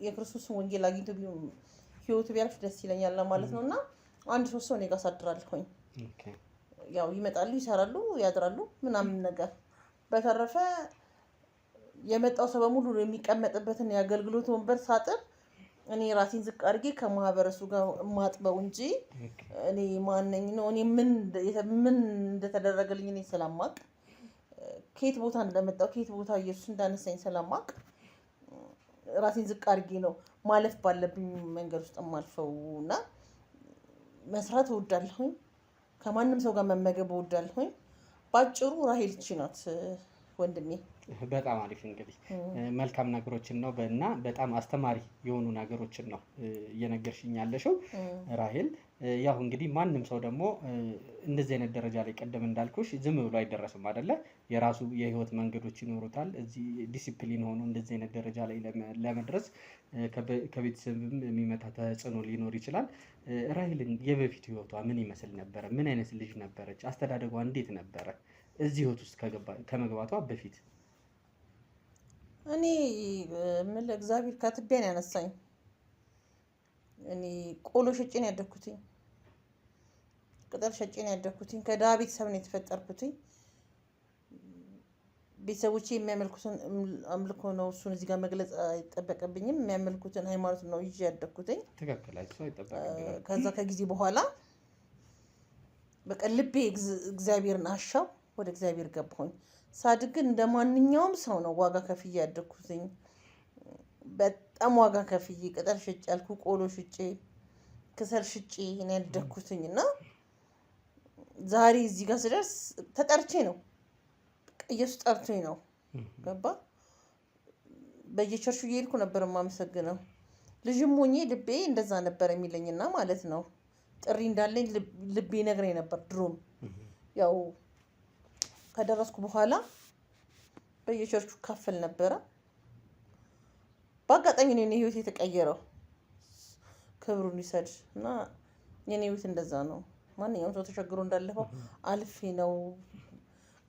የክርስቶስን ወንጌል አግኝቶ ህይወቱ ቢያልፍ ደስ ይለኛል ማለት ነው። እና አንድ 3 ሰው እኔ ጋር አሳድራለሁኝ። ያው ይመጣሉ፣ ይሰራሉ፣ ያድራሉ ምናምን ነገር። በተረፈ የመጣው ሰው በሙሉ የሚቀመጥበትን የአገልግሎት ወንበር ሳጥን እኔ ራሴን ዝቅ አድርጌ ከማህበረሰቡ ጋር ማጥበው እንጂ እኔ ማነኝ ነው እኔ ምን እንደተደረገልኝ እኔ ስለማቅ ከየት ቦታ እንደመጣው ከየት ቦታ ኢየሱስ እንዳነሳኝ ስለማቅ ራሴን ዝቅ አድርጌ ነው ማለፍ ባለብኝ መንገድ ውስጥ ማልፈው እና መስራት እወዳለሁኝ። ከማንም ሰው ጋር መመገብ እወዳለሁኝ። ባጭሩ ራሄል እቺ ናት ወንድሜ። በጣም አሪፍ እንግዲህ መልካም ነገሮችን ነው እና በጣም አስተማሪ የሆኑ ነገሮችን ነው እየነገርሽኝ ያለሽው ራሄል። ያው እንግዲህ ማንም ሰው ደግሞ እንደዚህ አይነት ደረጃ ላይ ቀደም እንዳልኩሽ ዝም ብሎ አይደረስም አይደለ? የራሱ የህይወት መንገዶች ይኖሩታል። እዚህ ዲሲፕሊን ሆኖ እንደዚህ አይነት ደረጃ ላይ ለመድረስ ከቤተሰብም የሚመጣ ተጽዕኖ ሊኖር ይችላል። ራሄልን የበፊት ህይወቷ ምን ይመስል ነበረ? ምን አይነት ልጅ ነበረች? አስተዳደጓ እንዴት ነበረ? እዚህ ህይወት ውስጥ ከመግባቷ በፊት እኔ ምን ለእግዚአብሔር ከትቢያን ያነሳኝ እኔ ቆሎ ሸጬን ያደኩትኝ፣ ቅጠል ሸጬን ያደኩትኝ፣ ከድሃ ቤተሰብ ነው የተፈጠርኩትኝ። ቤተሰቦቼ የሚያመልኩትን አምልኮ ነው፣ እሱን እዚህ ጋር መግለጽ አይጠበቅብኝም። የሚያመልኩትን ሃይማኖት ነው ይዤ ያደኩትኝ። ከዛ ከጊዜ በኋላ በቃ ልቤ እግዚአብሔርን አሻው፣ ወደ እግዚአብሔር ገባሁኝ። ሳድግ እንደ ማንኛውም ሰው ነው ዋጋ ከፍዬ ያደኩትኝ። በጣም ዋጋ ከፍዬ ቅጠል ሽጬ ያልኩ ቆሎ ሽጬ ክሰል ሽጬ ነው ያደኩትኝ እና ዛሬ እዚህ ጋር ስደርስ ተጠርቼ ነው። ኢየሱስ ጠርቶኝ ነው። ገባ? በየቸርቹ እየሄድኩ ነበር የማመሰግነው። ልጅም ሆኜ ልቤ እንደዛ ነበር የሚለኝና ማለት ነው። ጥሪ እንዳለኝ ልቤ ነግረኝ ነበር ድሮም። ያው ከደረስኩ በኋላ በየቸርቹ ካፈል ነበረ። በአጋጣሚ ነው የኔ ህይወት የተቀየረው። ክብሩን ይሰድ እና የኔ ህይወት እንደዛ ነው። ማንኛውም ሰው ተቸግሮ እንዳለፈው አልፌ ነው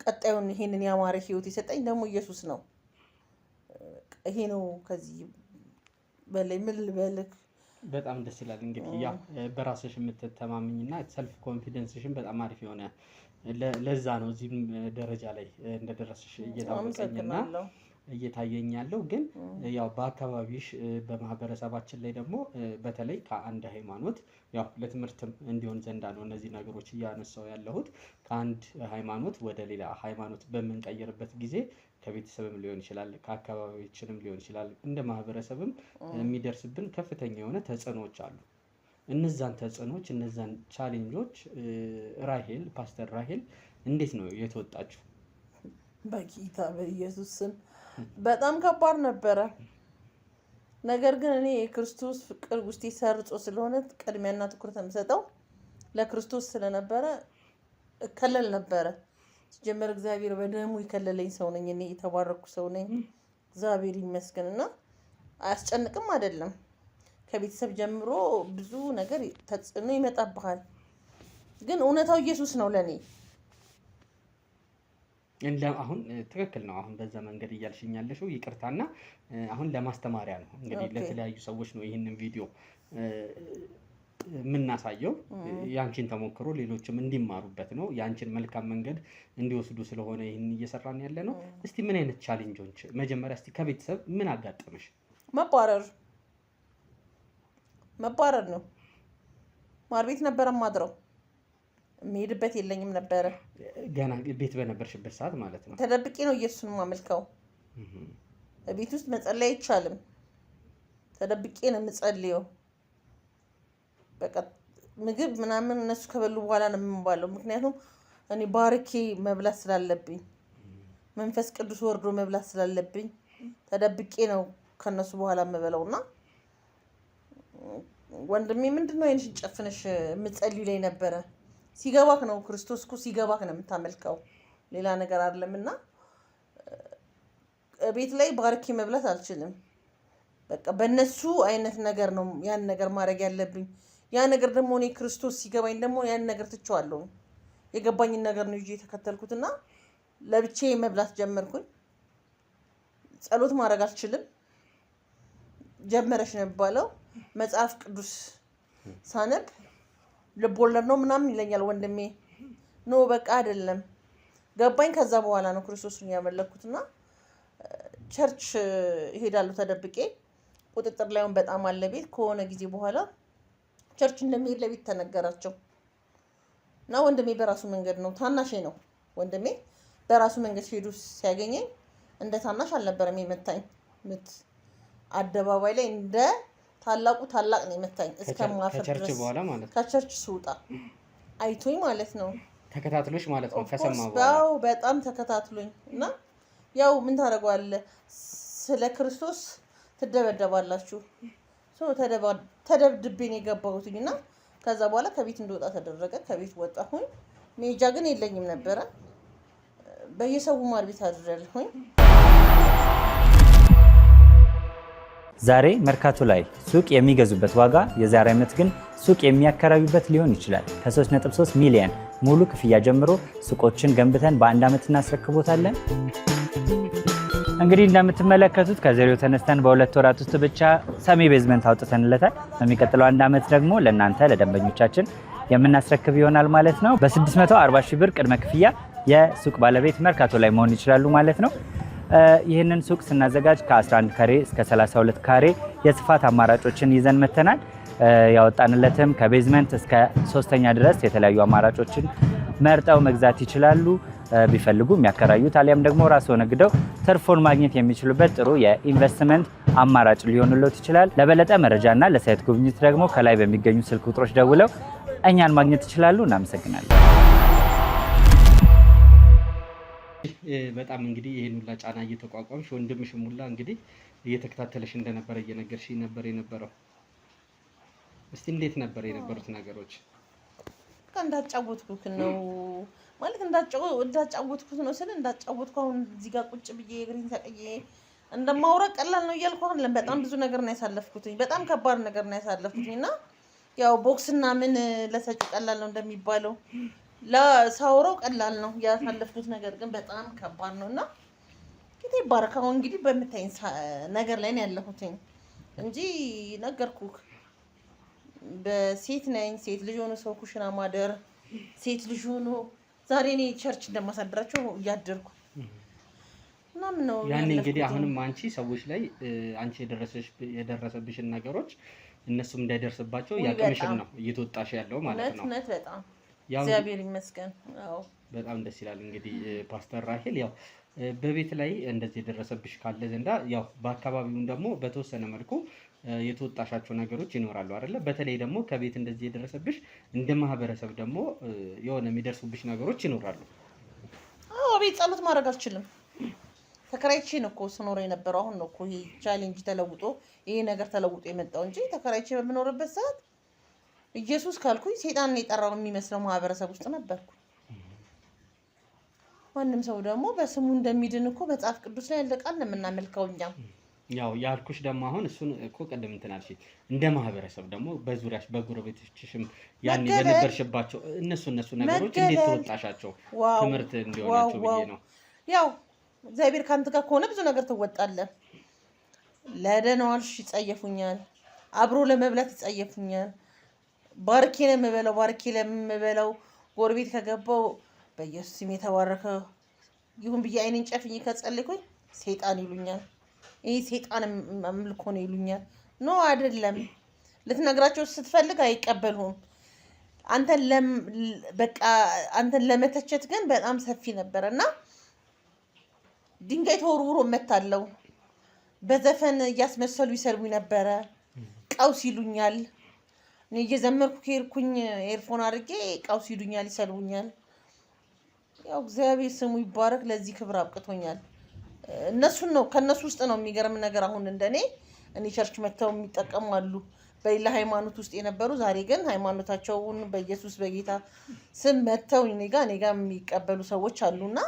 ቀጣዩን ይሄንን ያማረ ህይወት የሰጠኝ ደግሞ ኢየሱስ ነው። ይሄ ነው። ከዚህ በላይ ምን ልበልክ? በጣም ደስ ይላል። እንግዲህ ያው በራስሽ የምትተማመኝና ሰልፍ ኮንፊደንስሽን በጣም አሪፍ የሆነ ለዛ ነው እዚህም ደረጃ ላይ እንደደረስሽ እየታወቀኝና እየታየኝ ያለው። ግን ያው በአካባቢሽ በማህበረሰባችን ላይ ደግሞ በተለይ ከአንድ ሃይማኖት ያው ለትምህርትም እንዲሆን ዘንዳ ነው እነዚህ ነገሮች እያነሳው ያለሁት። ከአንድ ሃይማኖት ወደ ሌላ ሃይማኖት በምንቀይርበት ጊዜ ከቤተሰብም ሊሆን ይችላል፣ ከአካባቢዎችንም ሊሆን ይችላል፣ እንደ ማህበረሰብም የሚደርስብን ከፍተኛ የሆነ ተጽዕኖዎች አሉ። እነዛን ተጽዕኖዎች እነዛን ቻሌንጆች ራሄል ፓስተር ራሄል እንዴት ነው የተወጣችው? በጌታ በኢየሱስ ስም በጣም ከባድ ነበረ። ነገር ግን እኔ የክርስቶስ ፍቅር ውስጤ ሰርጾ ስለሆነ ቅድሚያና ትኩረት የምሰጠው ለክርስቶስ ስለነበረ እከለል ነበረ። ሲጀመር እግዚአብሔር በደሙ የከለለኝ ሰው ነኝ። እኔ የተባረኩ ሰው ነኝ። እግዚአብሔር ይመስገንና አያስጨንቅም አይደለም። ከቤተሰብ ጀምሮ ብዙ ነገር ተጽዕኖ ይመጣብሃል። ግን እውነታው ኢየሱስ ነው ለኔ። አሁን ትክክል ነው። አሁን በዛ መንገድ እያልሽኝ ያለሽው ይቅርታና አሁን ለማስተማሪያ ነው። እንግዲህ ለተለያዩ ሰዎች ነው ይህንን ቪዲዮ የምናሳየው። ያንቺን ተሞክሮ ሌሎችም እንዲማሩበት ነው፣ ያንቺን መልካም መንገድ እንዲወስዱ ስለሆነ ይህን እየሰራን ያለ ነው። እስቲ ምን አይነት ቻሌንጆች መጀመሪያ እስቲ ከቤተሰብ ምን አጋጠመሽ? መባረር ነው። ማር ቤት ነበረ ማድረው። የሚሄድበት የለኝም ነበረ። ገና ቤት በነበርሽበት ሰዓት ማለት ነው። ተደብቄ ነው ኢየሱስን ማመልከው። ቤት ውስጥ መጸለይ አይቻልም። ተደብቄ ነው የምጸልየው። በቃ ምግብ ምናምን እነሱ ከበሉ በኋላ ነው የምንባለው። ምክንያቱም እኔ ባርኬ መብላት ስላለብኝ፣ መንፈስ ቅዱስ ወርዶ መብላት ስላለብኝ ተደብቄ ነው ከነሱ በኋላ የምበላውና ወንድሜ ምንድነው አይንሽን ጨፍነሽ የምትጸልዩ ላይ ነበረ። ሲገባክ ነው ክርስቶስ እኮ ሲገባክ ነው የምታመልከው፣ ሌላ ነገር አይደለምና ቤት ላይ ባርኬ መብላት አልችልም። በቃ በእነሱ አይነት ነገር ነው ያን ነገር ማድረግ ያለብኝ። ያ ነገር ደግሞ እኔ ክርስቶስ ሲገባኝ ደግሞ ያን ነገር ትቼዋለሁ። የገባኝን ነገር ነው ይዤ የተከተልኩትና ለብቻዬ መብላት ጀመርኩኝ። ጸሎት ማድረግ አልችልም። ጀመረሽ ነው የሚባለው። መጽሐፍ ቅዱስ ሳነብ ልቦለድ ነው ምናምን ይለኛል ወንድሜ። ኖ በቃ አይደለም ገባኝ። ከዛ በኋላ ነው ክርስቶስን ያመለኩትና ቸርች እሄዳለሁ ተደብቄ። ቁጥጥር ላይም በጣም አለ ቤት። ከሆነ ጊዜ በኋላ ቸርች እንደሚሄድ ለቤት ተነገራቸው እና ወንድሜ በራሱ መንገድ ነው፣ ታናሼ ነው ወንድሜ። በራሱ መንገድ ሄዱ ሲያገኘኝ እንደ ታናሽ አልነበረም የመታኝ። ምት አደባባይ ላይ እንደ ታላቁ ታላቅ ነው የመታኝ እስከማፈር ድረስ። ከቸርች በኋላ ማለት ነው። ከቸርች ስወጣ አይቶኝ ማለት ነው። ተከታትሎሽ ማለት ነው ከሰማ በኋላ? አዎ በጣም ተከታትሎኝ እና ያው ምን ታደርገዋለህ፣ ስለ ክርስቶስ ትደበደባላችሁ። ተደብድቤን የገባሁትኝ እና ከዛ በኋላ ከቤት እንደወጣ ተደረገ። ከቤት ወጣሁኝ። ሜጃ ግን የለኝም ነበረ። በየሰው ማር ቤት አድሬያለሁኝ። ዛሬ መርካቶ ላይ ሱቅ የሚገዙበት ዋጋ የዛሬ ዓመት ግን ሱቅ የሚያከራዩበት ሊሆን ይችላል። ከ3.3 ሚሊዮን ሙሉ ክፍያ ጀምሮ ሱቆችን ገንብተን በአንድ ዓመት እናስረክቦታለን። እንግዲህ እንደምትመለከቱት ከዜሮ ተነስተን በ2 ወራት ውስጥ ብቻ ሰሚ ቤዝመንት አውጥተንለታል። በሚቀጥለው አንድ ዓመት ደግሞ ለእናንተ ለደንበኞቻችን የምናስረክብ ይሆናል ማለት ነው። በ640 ሺህ ብር ቅድመ ክፍያ የሱቅ ባለቤት መርካቶ ላይ መሆን ይችላሉ ማለት ነው። ይህንን ሱቅ ስናዘጋጅ ከ11 ካሬ እስከ 32 ካሬ የስፋት አማራጮችን ይዘን መተናል። ያወጣንለትም ከቤዝመንት እስከ 3ኛ ድረስ የተለያዩ አማራጮችን መርጠው መግዛት ይችላሉ። ቢፈልጉ የሚያከራዩት አሊያም ደግሞ ራስዎ ነግደው ትርፉን ማግኘት የሚችሉበት ጥሩ የኢንቨስትመንት አማራጭ ሊሆንልዎት ይችላል። ለበለጠ መረጃና ለሳይት ጉብኝት ደግሞ ከላይ በሚገኙ ስልክ ቁጥሮች ደውለው እኛን ማግኘት ይችላሉ። እናመሰግናለን። በጣም እንግዲህ ይሄን ሁላ ጫና እየተቋቋምሽ ወንድምሽም ሁላ እንግዲህ እየተከታተለሽ እንደነበረ እየነገርሽኝ ነበር የነበረው። እስቲ እንዴት ነበር የነበሩት ነገሮች? እንዳጫወትኩት ነው ማለት እንዳጫወትኩት ነው ስለ እንዳጫወትኩ አሁን እዚህ ጋር ቁጭ ብዬ እግሬን ተቀዬ እንደማውራ ቀላል ነው እያልኩ አይደለም። በጣም ብዙ ነገር ነው ያሳለፍኩትኝ። በጣም ከባድ ነገር ነው ያሳለፍኩትኝ እና ያው ቦክስና ምን ለሰጪ ቀላል ነው እንደሚባለው ለሳውራው ቀላል ነው። ያሳለፍኩት ነገር ግን በጣም ከባድ ነው እና እንግዲህ ባረካው እንግዲህ በምታይኝ ነገር ላይ ነው ያለሁትኝ እንጂ ነገርኩህ። በሴት ነኝ። ሴት ልጅ ሆኖ ሰው ኩሽና ማደር፣ ሴት ልጅ ሆኖ ዛሬ እኔ ቸርች እንደማሳደራቸው እያደርኩ ምናምን ነው ያን እንግዲህ አሁንም አንቺ ሰዎች ላይ አንቺ የደረሰብሽን ነገሮች እነሱም እንዳይደርስባቸው ያቅምሽን ነው እየተወጣሽ ያለው ማለት ነው። እውነት በጣም እግዚአብሔር ይመስገን። አዎ በጣም ደስ ይላል። እንግዲህ ፓስተር ራሄል ያው በቤት ላይ እንደዚህ የደረሰብሽ ካለ ዘንዳ ያው በአካባቢውም ደግሞ በተወሰነ መልኩ የተወጣሻቸው ነገሮች ይኖራሉ አይደለ? በተለይ ደግሞ ከቤት እንደዚህ የደረሰብሽ እንደ ማህበረሰብ ደግሞ የሆነ የሚደርሱብሽ ነገሮች ይኖራሉ። አዎ ቤት ጸሎት ማድረግ አልችልም። ተከራይቼ ነው እኮ ስኖር የነበረው። አሁን ነው እኮ ይሄ ቻሌንጅ ተለውጦ ይሄ ነገር ተለውጦ የመጣው እንጂ ተከራይቼ በምኖርበት ሰዓት ኢየሱስ ካልኩኝ ሰይጣን የጠራው የሚመስለው ማህበረሰብ ውስጥ ነበርኩ። ማንም ሰው ደግሞ በስሙ እንደሚድን እኮ መጽሐፍ ቅዱስ ላይ ያለ ቃል ነው የምናመልከው እኛ። ያው ያልኩሽ ደግሞ አሁን እሱን እኮ ቀደም እንትን አልሽ። እንደ ማህበረሰብ ደግሞ በዙሪያሽ በጎረቤቶችሽም ያን የነበርሽባቸው እነሱ ነገሮች እንዴት ተወጣሻቸው? ትምህርት እንዲሆናቸው ብዬ ነው። ያው እግዚአብሔር ካንተ ጋር ከሆነ ብዙ ነገር ትወጣለህ። ለደናዋልሽ ይጸየፉኛል፣ አብሮ ለመብላት ይጸየፉኛል። ባርኬ ለምበለው ጎረቤት ከገባው በኢየሱስ ስም የተባረከ ይሁን ብዬ አይኔን ጨፍኜ ከጸልኩኝ ሰይጣን ይሉኛል። ይሄ ሰይጣን አምልኮ ነው ይሉኛል። ኖ አይደለም። ልትነግራቸው ስትፈልግ አይቀበሉም። አንተን ለመተቸት ግን በጣም ሰፊ ነበርና ድንጋይ ተወርውሮ መታለው። በዘፈን እያስመሰሉ ይሰርቡኝ ነበረ። ቀውስ ይሉኛል። እኔ እየዘመርኩ ከሄድኩኝ ኤርፎን አድርጌ ቀውስ ይሉኛል፣ ይሰልቡኛል። ያው እግዚአብሔር ስሙ ይባረክ። ለዚህ ክብር አብቅቶኛል። ከነሱ ውስጥ ነው የሚገርም ነገር። አሁን እንደኔ እኔ ቸርች መተው የሚጠቀሙ አሉ፣ በሌላ ሃይማኖት ውስጥ የነበሩ ዛሬ ግን ሃይማኖታቸውን በኢየሱስ በጌታ ስም መተው እኔ ጋር የሚቀበሉ ሰዎች አሉና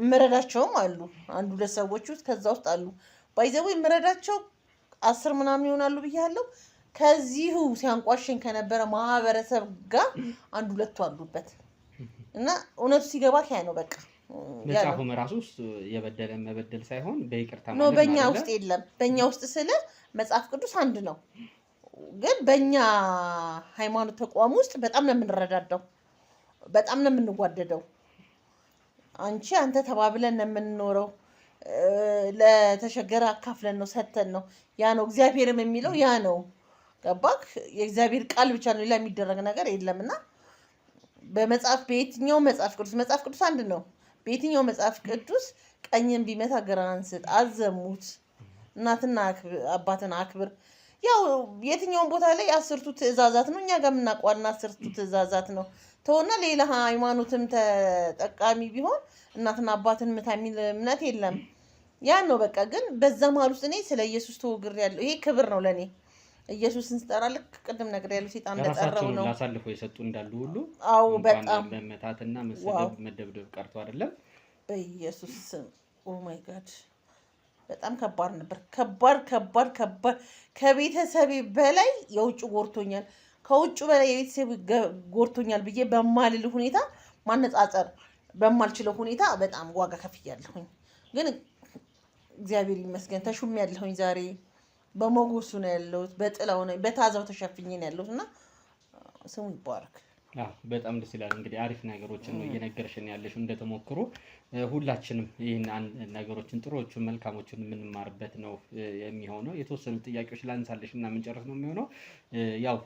ምረዳቸውም አሉ። አንዱ ለሰዎች ውስጥ ከዛ ውስጥ አሉ ባይዘው ምረዳቸው 10 ምናምን ይሆናሉ ብያለሁ። ከዚሁ ሲያንቋሽን ከነበረ ማህበረሰብ ጋር አንዱ ሁለቱ አሉበት እና እውነቱ ሲገባ ያ ነው በቃ መጽሐፉም ራሱ የበደለ መበደል ሳይሆን በይቅርታ ነው። በእኛ ውስጥ የለም። በእኛ ውስጥ ስለ መጽሐፍ ቅዱስ አንድ ነው፣ ግን በእኛ ሃይማኖት ተቋም ውስጥ በጣም ነው የምንረዳዳው፣ በጣም ነው የምንዋደደው። አንቺ አንተ ተባብለን ነው የምንኖረው። ለተቸገረ አካፍለን ነው ሰተን ነው። ያ ነው እግዚአብሔርም የሚለው ያ ነው። ገባክ? የእግዚአብሔር ቃል ብቻ ነው፣ ሌላ የሚደረግ ነገር የለም። እና በየትኛው መጽሐፍ ቅዱስ አንድ ነው። በየትኛው መጽሐፍ ቅዱስ ቀኝን ቢመታ ግራህን ስጥ፣ አዘሙት፣ እናትና አባትን አክብር። ያው የትኛውን ቦታ ላይ 10ቱ ትእዛዛት ነው፣ እኛ ጋር የምናውቀዋልና 10ቱ ትእዛዛት ነው። ተውና ሌላ ሃይማኖትም ተጠቃሚ ቢሆን እናትና አባትን ምታ የሚል እምነት የለም። ያን ነው በቃ። ግን በዛ መሀል ውስጥ እኔ ስለ ኢየሱስ ተወግሬያለሁ። ይሄ ክብር ነው ለእኔ። ኢየሱስን ስጠራ ልክ ቅድም ነግሬያለሁ፣ ሴጣን እንደጠራው ነው። አሳልፈው የሰጡ እንዳሉ ሁሉ አዎ፣ በጣም መመታትና መደብደብ ቀርቶ አይደለም በኢየሱስ ስም። ኦ ማይ ጋድ በጣም ከባድ ነበር። ከባድ ከቤተሰቤ በላይ የውጭ ጎርቶኛል፣ ከውጭ በላይ የቤተሰብ ጎርቶኛል ብዬ በማልል ሁኔታ ማነጻጸር በማልችለው ሁኔታ በጣም ዋጋ ከፍያለሁኝ። ግን እግዚአብሔር ይመስገን ተሹሜያለሁኝ። ዛሬ በሞገሱ ነው ያለሁት፣ በጥላው ነው በታዛው ተሸፍኜ ነው ያለሁት እና ስሙ ይባረክ። በጣም ደስ ይላል። እንግዲህ አሪፍ ነገሮችን ነው እየነገርሽን ያለሽው እንደተሞክሮ። ሁላችንም ይህን ነገሮችን ጥሩዎቹን መልካሞቹን የምንማርበት ነው የሚሆነው። የተወሰኑ ጥያቄዎች ላንሳለሽ እና የምንጨርስ ነው የሚሆነው። ያው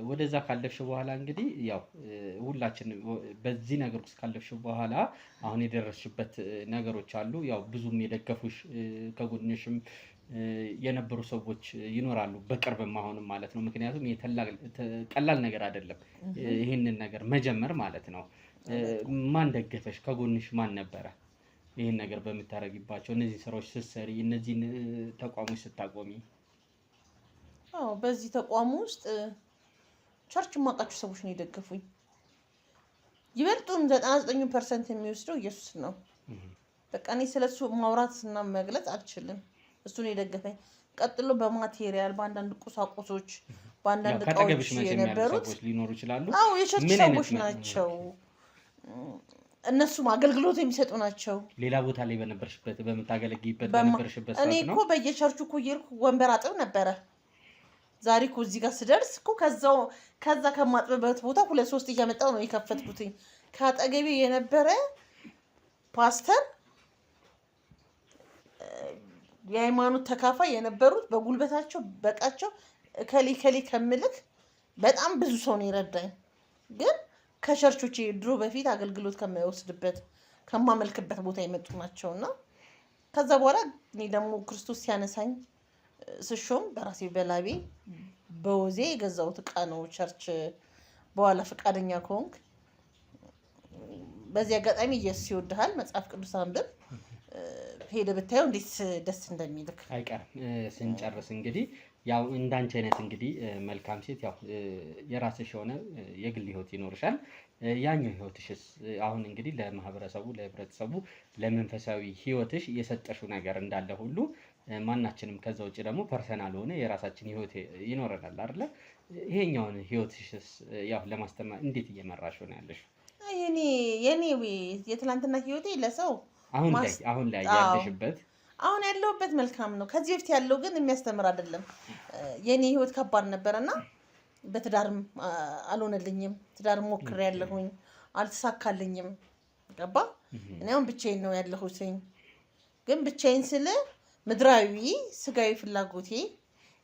ወደዛ ካለፍሽ በኋላ እንግዲህ ያው ሁላችንም በዚህ ነገር ውስጥ ካለፍሽ በኋላ አሁን የደረስሽበት ነገሮች አሉ። ያው ብዙም የደገፉሽ ከጎንሽም የነበሩ ሰዎች ይኖራሉ፣ በቅርብም አሁንም ማለት ነው። ምክንያቱም ቀላል ነገር አይደለም ይህንን ነገር መጀመር ማለት ነው። ማን ደገፈሽ? ከጎንሽ ማን ነበረ? ይህን ነገር በምታረጊባቸው እነዚህ ስራዎች ስትሰሪ፣ እነዚህን ተቋሞች ስታቆሚ? በዚህ ተቋም ውስጥ ቸርች የማውቃቸው ሰዎች ነው የደገፉኝ። ይበልጡን 99% የሚወስደው ኢየሱስ ነው። በቃ እኔ ስለሱ ማውራትና መግለጽ አልችልም። እሱን የደገፈኝ። ቀጥሎ በማቴሪያል በአንዳንድ ቁሳቁሶች በአንዳንድ እቃዎች የነበሩት ሊኖሩ ይችላሉ። የቸርች ሰዎች ናቸው። እነሱም አገልግሎት የሚሰጡ ናቸው። ሌላ ቦታ ላይ በምታገለግይበት በነበርሽበት ሰዓት ነው። እኔ እኮ በየቸርቹ እኮ እየሄድኩ ወንበር አጥብ ነበረ። ዛሬ እኮ እዚህ ጋር ስደርስ እኮ ከዛ ከማጥብበት ቦታ 2-3 እያመጣሁ ነው የከፈትኩትኝ። ከአጠገቤ የነበረ ፓስተር የሃይማኖት ተካፋይ የነበሩት በጉልበታቸው በቃቸው ከሌ ከምልክ በጣም ብዙ ሰው ነው ይረዳኝ። ግን ከቸርቾቼ ድሮ በፊት አገልግሎት ከማይወስድበት ከማመልክበት ቦታ የመጡ ናቸውና ከዛ በኋላ እኔ ደግሞ ክርስቶስ ሲያነሳኝ ስሾም በራሴ በላቤ በወዜ የገዛሁት ዕቃ ነው ቸርች በኋላ ፈቃደኛ ከሆንክ በዚህ አጋጣሚ ኢየሱስ ይወድሃል መጽሐፍ ቅዱስ አንብብ ሄደ ብታየው እንዴት ደስ እንደሚልክ አይቀርም። ስንጨርስ እንግዲህ ያው እንዳንቺ አይነት እንግዲህ መልካም ሴት ያው የራስሽ የሆነ የግል ህይወት ይኖርሻል። ያኛው ህይወትሽስ አሁን እንግዲህ ለማህበረሰቡ፣ ለህብረተሰቡ፣ ለመንፈሳዊ ህይወትሽ የሰጠሽው ነገር እንዳለ ሁሉ ማናችንም ከዛ ውጭ ደግሞ ፐርሰናል ሆነ የራሳችን ህይወት ይኖረናል አይደለ? ይሄኛውን ህይወትሽስ ያው ለማስተማር እንዴት እየመራሽው ነው ያለሽ? የኔ የትላንትና ህይወቴ ለሰው አሁን ላይ ያለሽበት አሁን ያለሁበት መልካም ነው። ከዚህ በፊት ያለው ግን የሚያስተምር አይደለም። የኔ ህይወት ከባድ ነበርና በትዳርም አልሆነልኝም። ትዳር ሞክሬያለሁኝ፣ አልተሳካልኝም። ገባ? እኔ አሁን ብቻዬን ነው ያለሁትኝ። ግን ብቻዬን ስለ ምድራዊ ስጋዊ ፍላጎቴ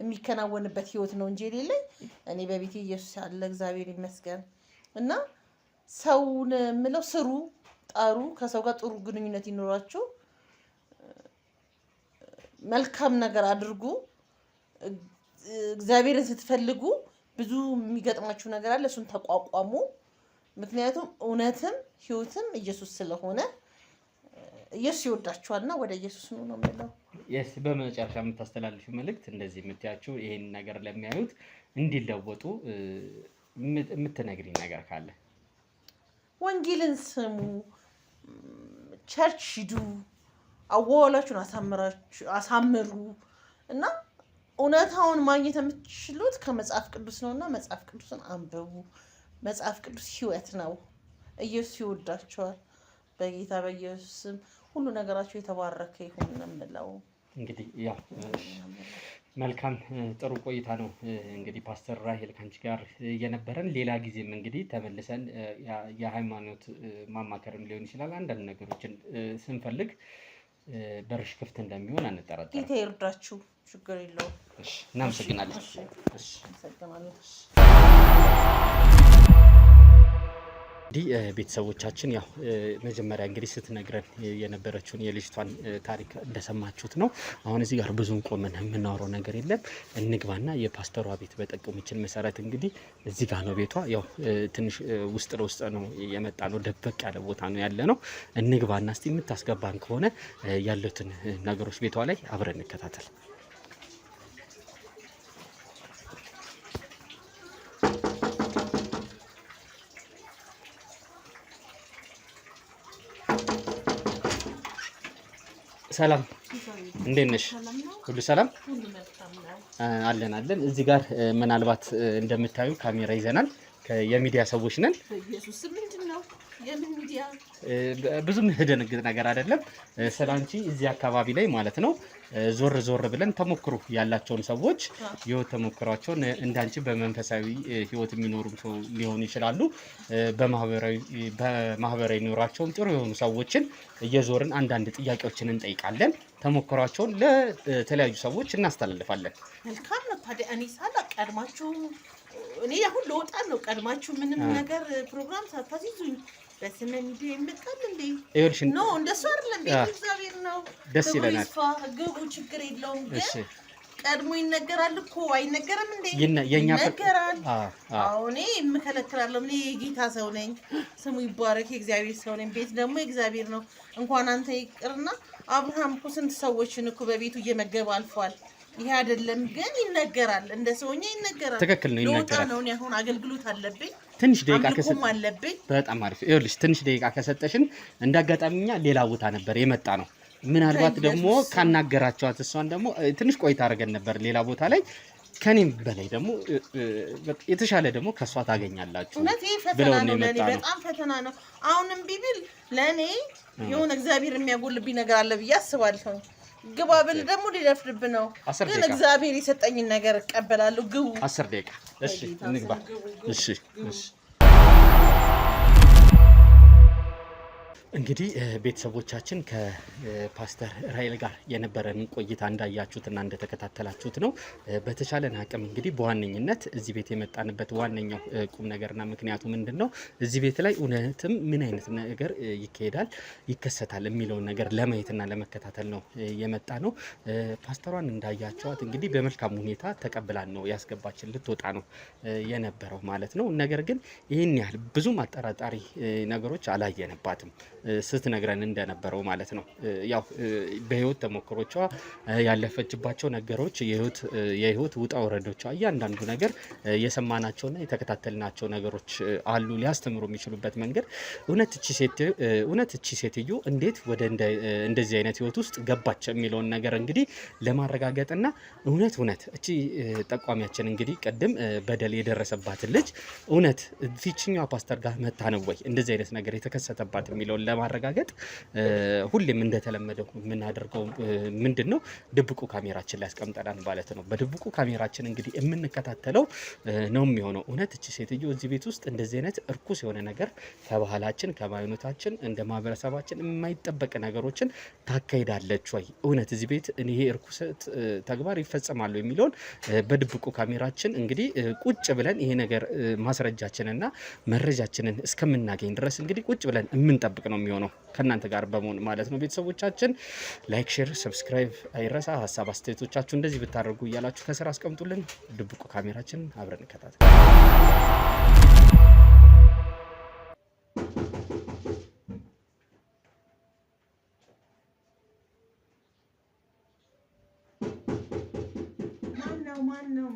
የሚከናወንበት ህይወት ነው እንጂ የሌለኝ እኔ በቤቴ ኢየሱስ አለ፣ እግዚአብሔር ይመስገን። እና ሰውን ምለው ስሩ፣ ጣሩ፣ ከሰው ጋር ጥሩ ግንኙነት ይኖራችሁ፣ መልካም ነገር አድርጉ። እግዚአብሔርን ስትፈልጉ ብዙ የሚገጥማችሁ ነገር አለ፣ እሱን ተቋቋሙ። ምክንያቱም እውነትም ህይወትም ኢየሱስ ስለሆነ ኢየሱስ ይወዳችኋልና ወደ ኢየሱስ ነው የምለው። በመጨረሻ የምታስተላልፊ መልእክት እንደዚህ የምትያቸው ይሄን ነገር ለሚያዩት እንዲለወጡ የምትነግሪኝ ነገር ካለ? ወንጌልን ስሙ፣ ቸርች ሂዱ፣ አዋዋላችሁን አሳምሩ እና እውነታውን ማግኘት የምትችሉት ከመጽሐፍ ቅዱስ ነውና መጽሐፍ ቅዱስን አንብቡ። መጽሐፍ ቅዱስ ህይወት ነው። ኢየሱስ ይወዳቸዋል። በጌታ በኢየሱስ ስም ሁሉ ነገራችሁ የተባረከ ይሁን ነው የምለው። እንግዲህ ያው መልካም ጥሩ ቆይታ ነው እንግዲህ ፓስተር ራሄል ካንቺ ጋር የነበረን። ሌላ ጊዜም እንግዲህ ተመልሰን የሃይማኖት ማማከርም ሊሆን ይችላል አንዳንድ ነገሮችን ስንፈልግ በርሽ ክፍት እንደሚሆን አንጠራጠርም። ጌታ ይርዳችሁ፣ ችግር የለውም። እሺ እናመሰግናለን። እሺ እንግዲህ ቤተሰቦቻችን ያው መጀመሪያ እንግዲህ ስትነግረን የነበረችውን የልጅቷን ታሪክ እንደሰማችሁት ነው። አሁን እዚህ ጋር ብዙም ቆመን የምናወራው ነገር የለም። እንግባና የፓስተሯ ቤት በጠቆመችን መሰረት እንግዲህ እዚህ ጋር ነው ቤቷ። ያው ትንሽ ውስጥ ለውስጥ ነው የመጣ ነው፣ ደበቅ ያለ ቦታ ነው ያለ ነው። እንግባና እስቲ የምታስገባን ከሆነ ያሉትን ነገሮች ቤቷ ላይ አብረን እንከታተል። ሰላም እንዴት ነሽ? ሁሉ ሰላም አለን አለን። እዚህ ጋር ምናልባት እንደምታዩ ካሜራ ይዘናል። የሚዲያ ሰዎች ነን። ኢየሱስ ምንድነው? የምን ሚዲያ? ብዙም ደነግጥ ነገር አይደለም። ስላንቺ እዚህ አካባቢ ላይ ማለት ነው ዞር ዞር ብለን ተሞክሮ ያላቸውን ሰዎች ህይወት ተሞክሯቸውን እንዳንቺ በመንፈሳዊ ህይወት የሚኖሩ ሰው ሊሆኑ ይችላሉ። በማህበራዊ ኑሯቸውም ጥሩ የሆኑ ሰዎችን እየዞርን አንዳንድ ጥያቄዎችን እንጠይቃለን። ተሞክሯቸውን ለተለያዩ ሰዎች እናስተላልፋለን። መልካም ነው። ታዲያ እኔ ሳላ ቀድማችሁ እኔ አሁን ለወጣ ነው ቀድማችሁ ምንም ነገር ፕሮግራም ሳታሲዙኝ በስመ ሚዲያ ይመጣል እንዴ? ይኸውልሽ ኖ እንደሱ አይደለም። ቤት እግዚአብሔር ነው። ደስ ይለናል። ግቡ፣ ችግር የለውም። ግን ቀድሞ ይነገራል እኮ አይነገርም እንዴ? ይነገራል። አዎ እኔ የምከለክላለሁ። እኔ የጌታ ሰው ነኝ። ስሙ ይባረክ። የእግዚአብሔር ሰው ነኝ። ቤት ደግሞ የእግዚአብሔር ነው። እንኳን አንተ ይቅርና አብርሃም እኮ ስንት ሰዎችን እኮ በቤቱ እየመገበ አልፏል። ይሄ አይደለም ግን ይነገራል። እንደ ሰውኛ ይነገራል። ትክክል ነው፣ ይነገራል። ነው አሁን አገልግሎት አለብኝ። ትንሽ ደቂቃ ከሰጠሽ አለብኝ። በጣም አሪፍ። ይኸውልሽ ትንሽ ደቂቃ ከሰጠሽን እንዳጋጣሚኛ ሌላ ቦታ ነበር የመጣ ነው። ምናልባት ደግሞ ካናገራቸዋት እሷን ደግሞ ትንሽ ቆይታ አድርገን ነበር ሌላ ቦታ ላይ ከኔም በላይ ደግሞ የተሻለ ደግሞ ከሷ ታገኛላችሁ። እውነት ይሄ ፈተና ነው ለኔ፣ በጣም ፈተና ነው። አሁንም ቢብል ለኔ የሆነ እግዚአብሔር የሚያጎልብኝ ነገር አለ ብዬ አስባለሁ። ግባ ብል ደግሞ ሊረፍድብ ነው። ግን እግዚአብሔር የሰጠኝን ነገር እቀበላለሁ። ግቡ 10 ደቂቃ። እሺ እንግባ። እሺ እሺ። እንግዲህ ቤተሰቦቻችን ከፓስተር ራሄል ጋር የነበረንን ቆይታ እንዳያችሁትና እንደተከታተላችሁት ነው። በተቻለን አቅም እንግዲህ በዋነኝነት እዚህ ቤት የመጣንበት ዋነኛው ቁም ነገርና ምክንያቱ ምንድን ነው፣ እዚህ ቤት ላይ እውነትም ምን አይነት ነገር ይካሄዳል ይከሰታል የሚለውን ነገር ለማየትና ለመከታተል ነው የመጣ ነው። ፓስተሯን እንዳያቸዋት እንግዲህ በመልካም ሁኔታ ተቀብላን ነው ያስገባችን፣ ልትወጣ ነው የነበረው ማለት ነው። ነገር ግን ይህን ያህል ብዙም አጠራጣሪ ነገሮች አላየንባትም ስትነግረን እንደነበረው ማለት ነው። ያው በህይወት ተሞክሮቿ ያለፈችባቸው ነገሮች የህይወት ውጣ ወረዶቿ እያንዳንዱ ነገር የሰማናቸውና የተከታተልናቸው ነገሮች አሉ ሊያስተምሩ የሚችሉበት መንገድ። እውነት እቺ ሴትዮ እንዴት ወደ እንደዚህ አይነት ህይወት ውስጥ ገባች የሚለውን ነገር እንግዲህ ለማረጋገጥና እውነት እቺ ጠቋሚያችን እንግዲህ ቅድም በደል የደረሰባትን ልጅ እውነት ፊችኛዋ ፓስተር ጋር መታ ነው ወይ እንደዚህ አይነት ነገር የተከሰተባት የሚለውን ለማረጋገጥ ሁሌም እንደተለመደው የምናደርገው ምንድነው ድብቁ ካሜራችን ላይ አስቀምጠናል ማለት ነው። በድብቁ ካሜራችን እንግዲህ የምንከታተለው ነው የሚሆነው። እውነት እቺ ሴትዮ እዚህ ቤት ውስጥ እንደዚህ አይነት እርኩስ የሆነ ነገር ከባህላችን ከሃይማኖታችን እንደ ማህበረሰባችን የማይጠበቅ ነገሮችን ታካሂዳለች ወይ፣ እውነት እዚህ ቤት ይሄ እርኩሰት ተግባር ይፈጸማሉ የሚለውን በድብቁ ካሜራችን እንግዲህ ቁጭ ብለን ይሄ ነገር ማስረጃችንና መረጃችንን እስከምናገኝ ድረስ እንግዲህ ቁጭ ብለን የምንጠብቅ ነው የሚሆነው ከእናንተ ጋር በመሆን ማለት ነው። ቤተሰቦቻችን ላይክ፣ ሼር፣ ሰብስክራይብ አይረሳ። ሀሳብ አስተያየቶቻችሁ እንደዚህ ብታደርጉ እያላችሁ ከስራ አስቀምጡልን። ድብቁ ካሜራችን አብረን እንከታተል።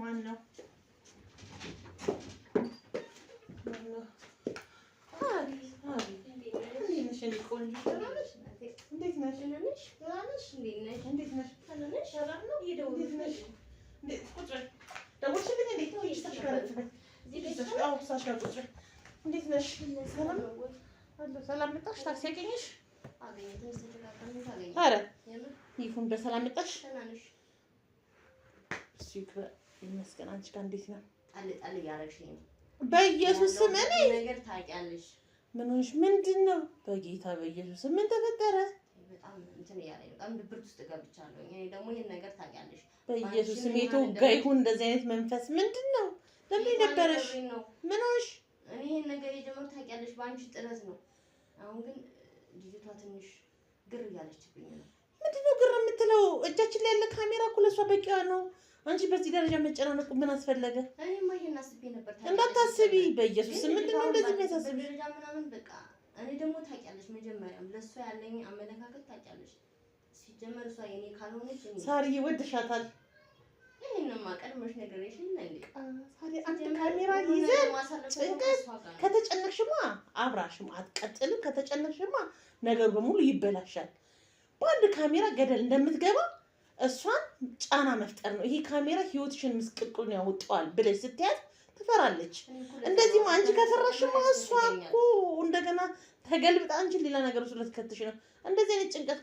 ማን ነው? ሰላም መጣሽ? ታክሲ ያገኘሽ? አገኘሁት ተስተካከለ። ኧረ ይሁን በሰላም መጣሽ? ተናንሽ እሺ ይመስገን። አንቺ ጋር እንዴት ነው? ጣል እያደረግሽኝ ነው። በኢየሱስ ስም እኔ ነገር ታውቂያለሽ። ምን ሆንሽ? ምንድን ነው? በጌታ በኢየሱስ ምን ተፈጠረ? በጣም እንትን እያለኝ በጣም ድብርት ውስጥ ገብቻለሁ። እኔ ደግሞ ይሄን ነገር ታውቂያለሽ። በኢየሱስ ስም የተወጋ ይሁን እንደዚህ አይነት መንፈስ ምንድን ነው? ለምን ነበረሽ? ምን ሆንሽ? እኔ ይሄን ነገር የጀመርኩት ታውቂያለሽ በአንቺ ጥረት ነው። አሁን ግን ልጅቷ ትንሽ ግር እያለችብኝ ነው። ምንድን ነው ግር የምትለው? እጃችን ላይ ያለ ካሜራ እኮ ለእሷ በቂዋ ነው። አንቺ በዚህ ደረጃ መጨናነቁ ምን አስፈለገ? እኔማ ይሄን አስቤ ነበር። እንዳታስቢ በኢየሱስ ስም። ምንድን ነው እንደዚህ የሚያሳስብሽ? ደረጃ ምናምን በቃ እኔ ደግሞ ታውቂያለሽ መጀመሪያም ለእሷ ያለኝ አመለካከት ታውቂያለሽ። ሲጀመር እሷ የኔ ካልሆነች ሳርዬ ወድሻታል። ይሄንማ ቀድመሽ ነገርሽኝ እንዴ? ሳሪ አንተ ካሜራ ይዘህ ጭንቀት ከተጨነቅሽማ አብራሽም አትቀጥልም። ከተጨነቅሽማ ነገሩ በሙሉ ይበላሻል። በአንድ ካሜራ ገደል እንደምትገባ እሷን ጫና መፍጠር ነው። ይሄ ካሜራ ህይወትሽን ምስቅልቅሉን ያወጣዋል ብለሽ ስትያት ትፈራለች። እንደዚህማ አንቺ ከፈራሽማ እሷ እኮ እንደገና ተገልብጣ አንቺ ሌላ ነገር ውስጥ ልትከትሽ ነው። እንደዚህ አይነት ጭንቀት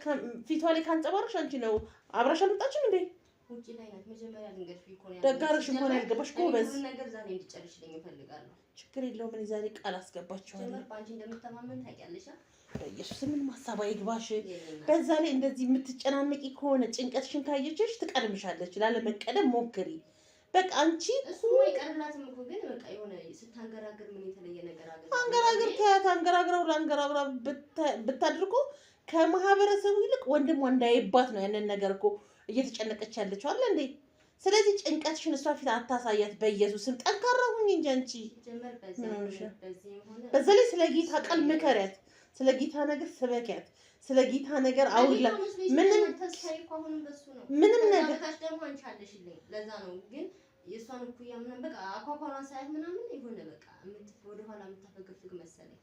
ፊቷ ላይ ካንጸባረቅሽ አንቺ ነው አብራሽ አልወጣችም እንዴ? ውጪ ላይ ናት። መጀመሪያ ልንገርሽ ቢኮን ደጋርሽ እንኳን ያልገባሽ ጎበዝ ነገር ዛሬ እንድጨርሽልኝ እፈልጋለሁ። ችግር የለውም። እኔ ዛሬ ቃል አስገባችኋለሁ። በአንቺ እንደምተማመን ታውቂያለሽ። በኢየሱስ ምን ማሳብ አይግባሽ። በዛ ላይ እንደዚህ የምትጨናነቂ ከሆነ ጭንቀትሽን ካየችሽ ትቀድምሻለች። ላለመቀደም ሞክሪ። በቃ አንቺ እሱ አይቀርላትም እኮ ግን በቃ የሆነ ስታንገራግር ምን የተለየ ነገር አለ? አንገራግር ታያት አንገራግራው ለአንገራግራ ብታድርጎ ከማህበረሰቡ ይልቅ ወንድሟ እንዳይባት ነው ያንን ነገር እኮ እየተጨነቀች ያለችው አለ እንዴ? ስለዚህ ጭንቀትሽን እሷ ፊት አታሳያት። በኢየሱስም ጠንካራ ሁኚ እንጂ አንቺ በዛ ላይ ስለ ጌታ ቃል ምከሪያት። ስለ ጌታ ነገር ስበኪያት። ስለ ጌታ ነገር አውላ ምንም ነገር ደግሞ አንቺ አለሽልኝ። ለዛ ነው ግን የእሷን እኩያ ምናምን በቃ አኳኳሏን ሳያት ምናምን የሆነ በቃ ወደኋላ የምታፈገፍግ መሰለኝ።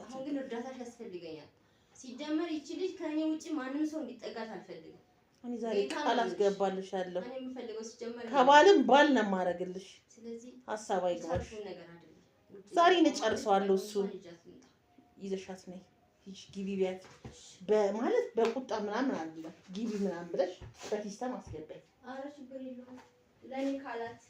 አሁን ግን እርዳታሽ ያስፈልገኛል። ሲጀመር ይቺ ልጅ ከእኔ ውጭ ማንም ሰው እንዲጠጋት አልፈልግም። እኔ ዛሬ ቃል አስገባልሻለሁ። እኔ የምፈልገው ሲጀመር ከባልም ባል ነው የማደርግልሽ። ስለዚህ ሀሳብ አይግባሽ። ነገር አይደለም። ዛሬ እንጨርሰዋለሁ። እሱ ይዘሻት ነይ ሂጂ ግቢ ቢያት በማለት በቁጣ ምናምን አይደለም። ግቢ ምናምን ብለሽ በሲስተም አስገባኝ። ኧረ ችግር የለውም ለእኔ ካላት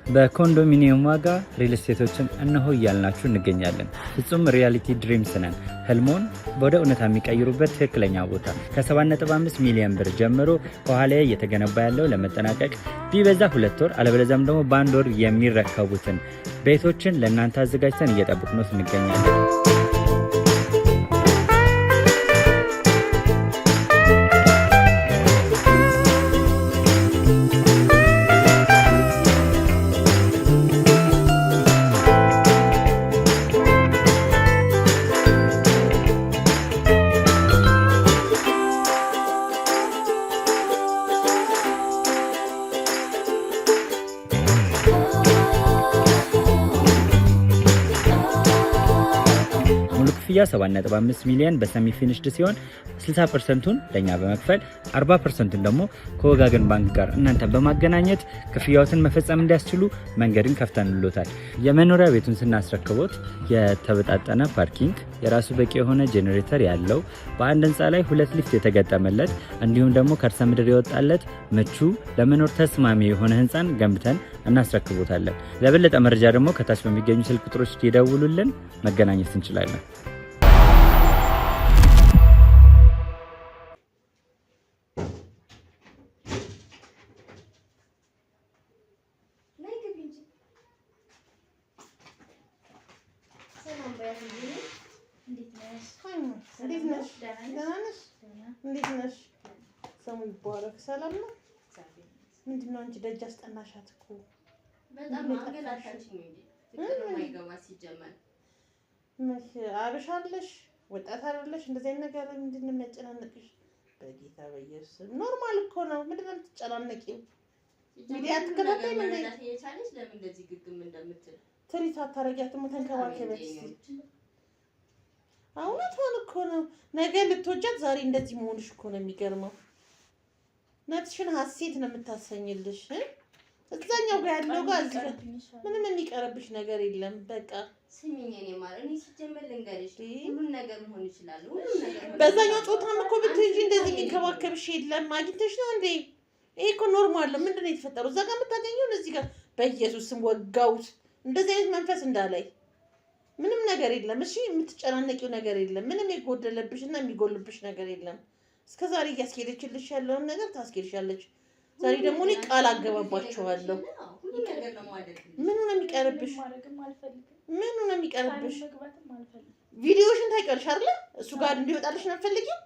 በኮንዶሚኒየም ዋጋ ሪል ስቴቶችን እነሆ እያልናችሁ እንገኛለን። ፍጹም ሪያሊቲ ድሪምስ ነን። ህልሞን ወደ እውነታ የሚቀይሩበት ትክክለኛ ቦታ ከ7.5 ሚሊዮን ብር ጀምሮ ከኋላ እየተገነባ ያለው ለመጠናቀቅ ቢበዛ 2 ወር አለበለዚያም ደግሞ በ1 ወር የሚረከቡትን ቤቶችን ለእናንተ አዘጋጅተን እየጠበቅነው እንገኛለን። ክፍያ 7.5 ሚሊዮን በሰሚ ፊኒሽድ ሲሆን 60%ቱን ለኛ በመክፈል 40%ቱን ደግሞ ከወጋገን ባንክ ጋር እናንተ በማገናኘት ክፍያዎትን መፈጸም እንዲያስችሉ መንገድን ከፍተንሎታል። የመኖሪያ ቤቱን ስናስረክቦት የተበጣጠነ ፓርኪንግ፣ የራሱ በቂ የሆነ ጄኔሬተር ያለው በአንድ ህንፃ ላይ 2 ሊፍት የተገጠመለት እንዲሁም ደግሞ ከርሰ ምድር የወጣለት ምቹ ለመኖር ተስማሚ የሆነ ህንፃን ገንብተን እናስረክቦታለን። ለበለጠ መረጃ ደግሞ ከታች በሚገኙ ስልክ ቁጥሮች ይደውሉልን፣ መገናኘት እንችላለን። ሰሙ ይባረክ። ሰላም ነው? ምንድን ነው አንቺ ደጅ አስጠናሻት እኮ በጣም አንገላታችኝ እንዴ? ፍቅር የማይገባ ሲጀመር መቼ አብሻለሽ ወጣት አይደለሽ? እንደዚህ አይነት ነገር ምንድን ነው የሚያጨናንቅሽ? በጌታ በኢየሱስ ኖርማል እኮ ነው። ምንድን ነው የምትጨናነቂው? ሚዲያ ተከታታይ ምን ላይ የቻለሽ ለምን እንደዚህ ግግም እንደምትል ትሪት አታረጊያትም? ተንከባከበት እስቲ። እውነቷን እኮ ነው። ነገ ልትወጃት ዛሬ እንደዚህ መሆንሽ እኮ ነው የሚገርመው። ነፍስሽን ሀሴት ነው የምታሰኝልሽ። እዛኛው ጋር ያለው ጋር እዚህ ጋር ምንም የሚቀርብሽ ነገር የለም። በቃ ስሚኝ፣ እኔ ማለት እኔ ሲጀመር ልንገርሽ ሁሉን ነገር መሆን ይችላል። ሁሉን ነገር በዛኛው ጾታም እኮ ብትሄጂ እንደዚህ የሚንከባከብሽ የለም። አግኝተሽ ነው እንዴ? ይሄ እኮ ኖርማል ነው። ምንድን ነው የተፈጠረው? እዛ ጋር የምታገኘውን እዚህ ጋር በኢየሱስ ስም ወጋውት። እንደዚህ አይነት መንፈስ እንዳላይ ምንም ነገር የለም። እሺ የምትጨናነቂው ነገር የለም። ምንም የጎደለብሽና የሚጎልብሽ ነገር የለም። እስከዛሬ እያስኬደችልሽ ያለውን ነገር ታስኬድሻለች። ዛሬ ደግሞ እኔ ቃል አገባባቸዋለሁ። ምኑ ነው የሚቀርብሽ? ምኑ ነው የሚቀርብሽ? ቪዲዮሽን ታውቂያለሽ አይደለ? እሱ ጋር እንዲወጣልሽ ነው የምትፈልጊው?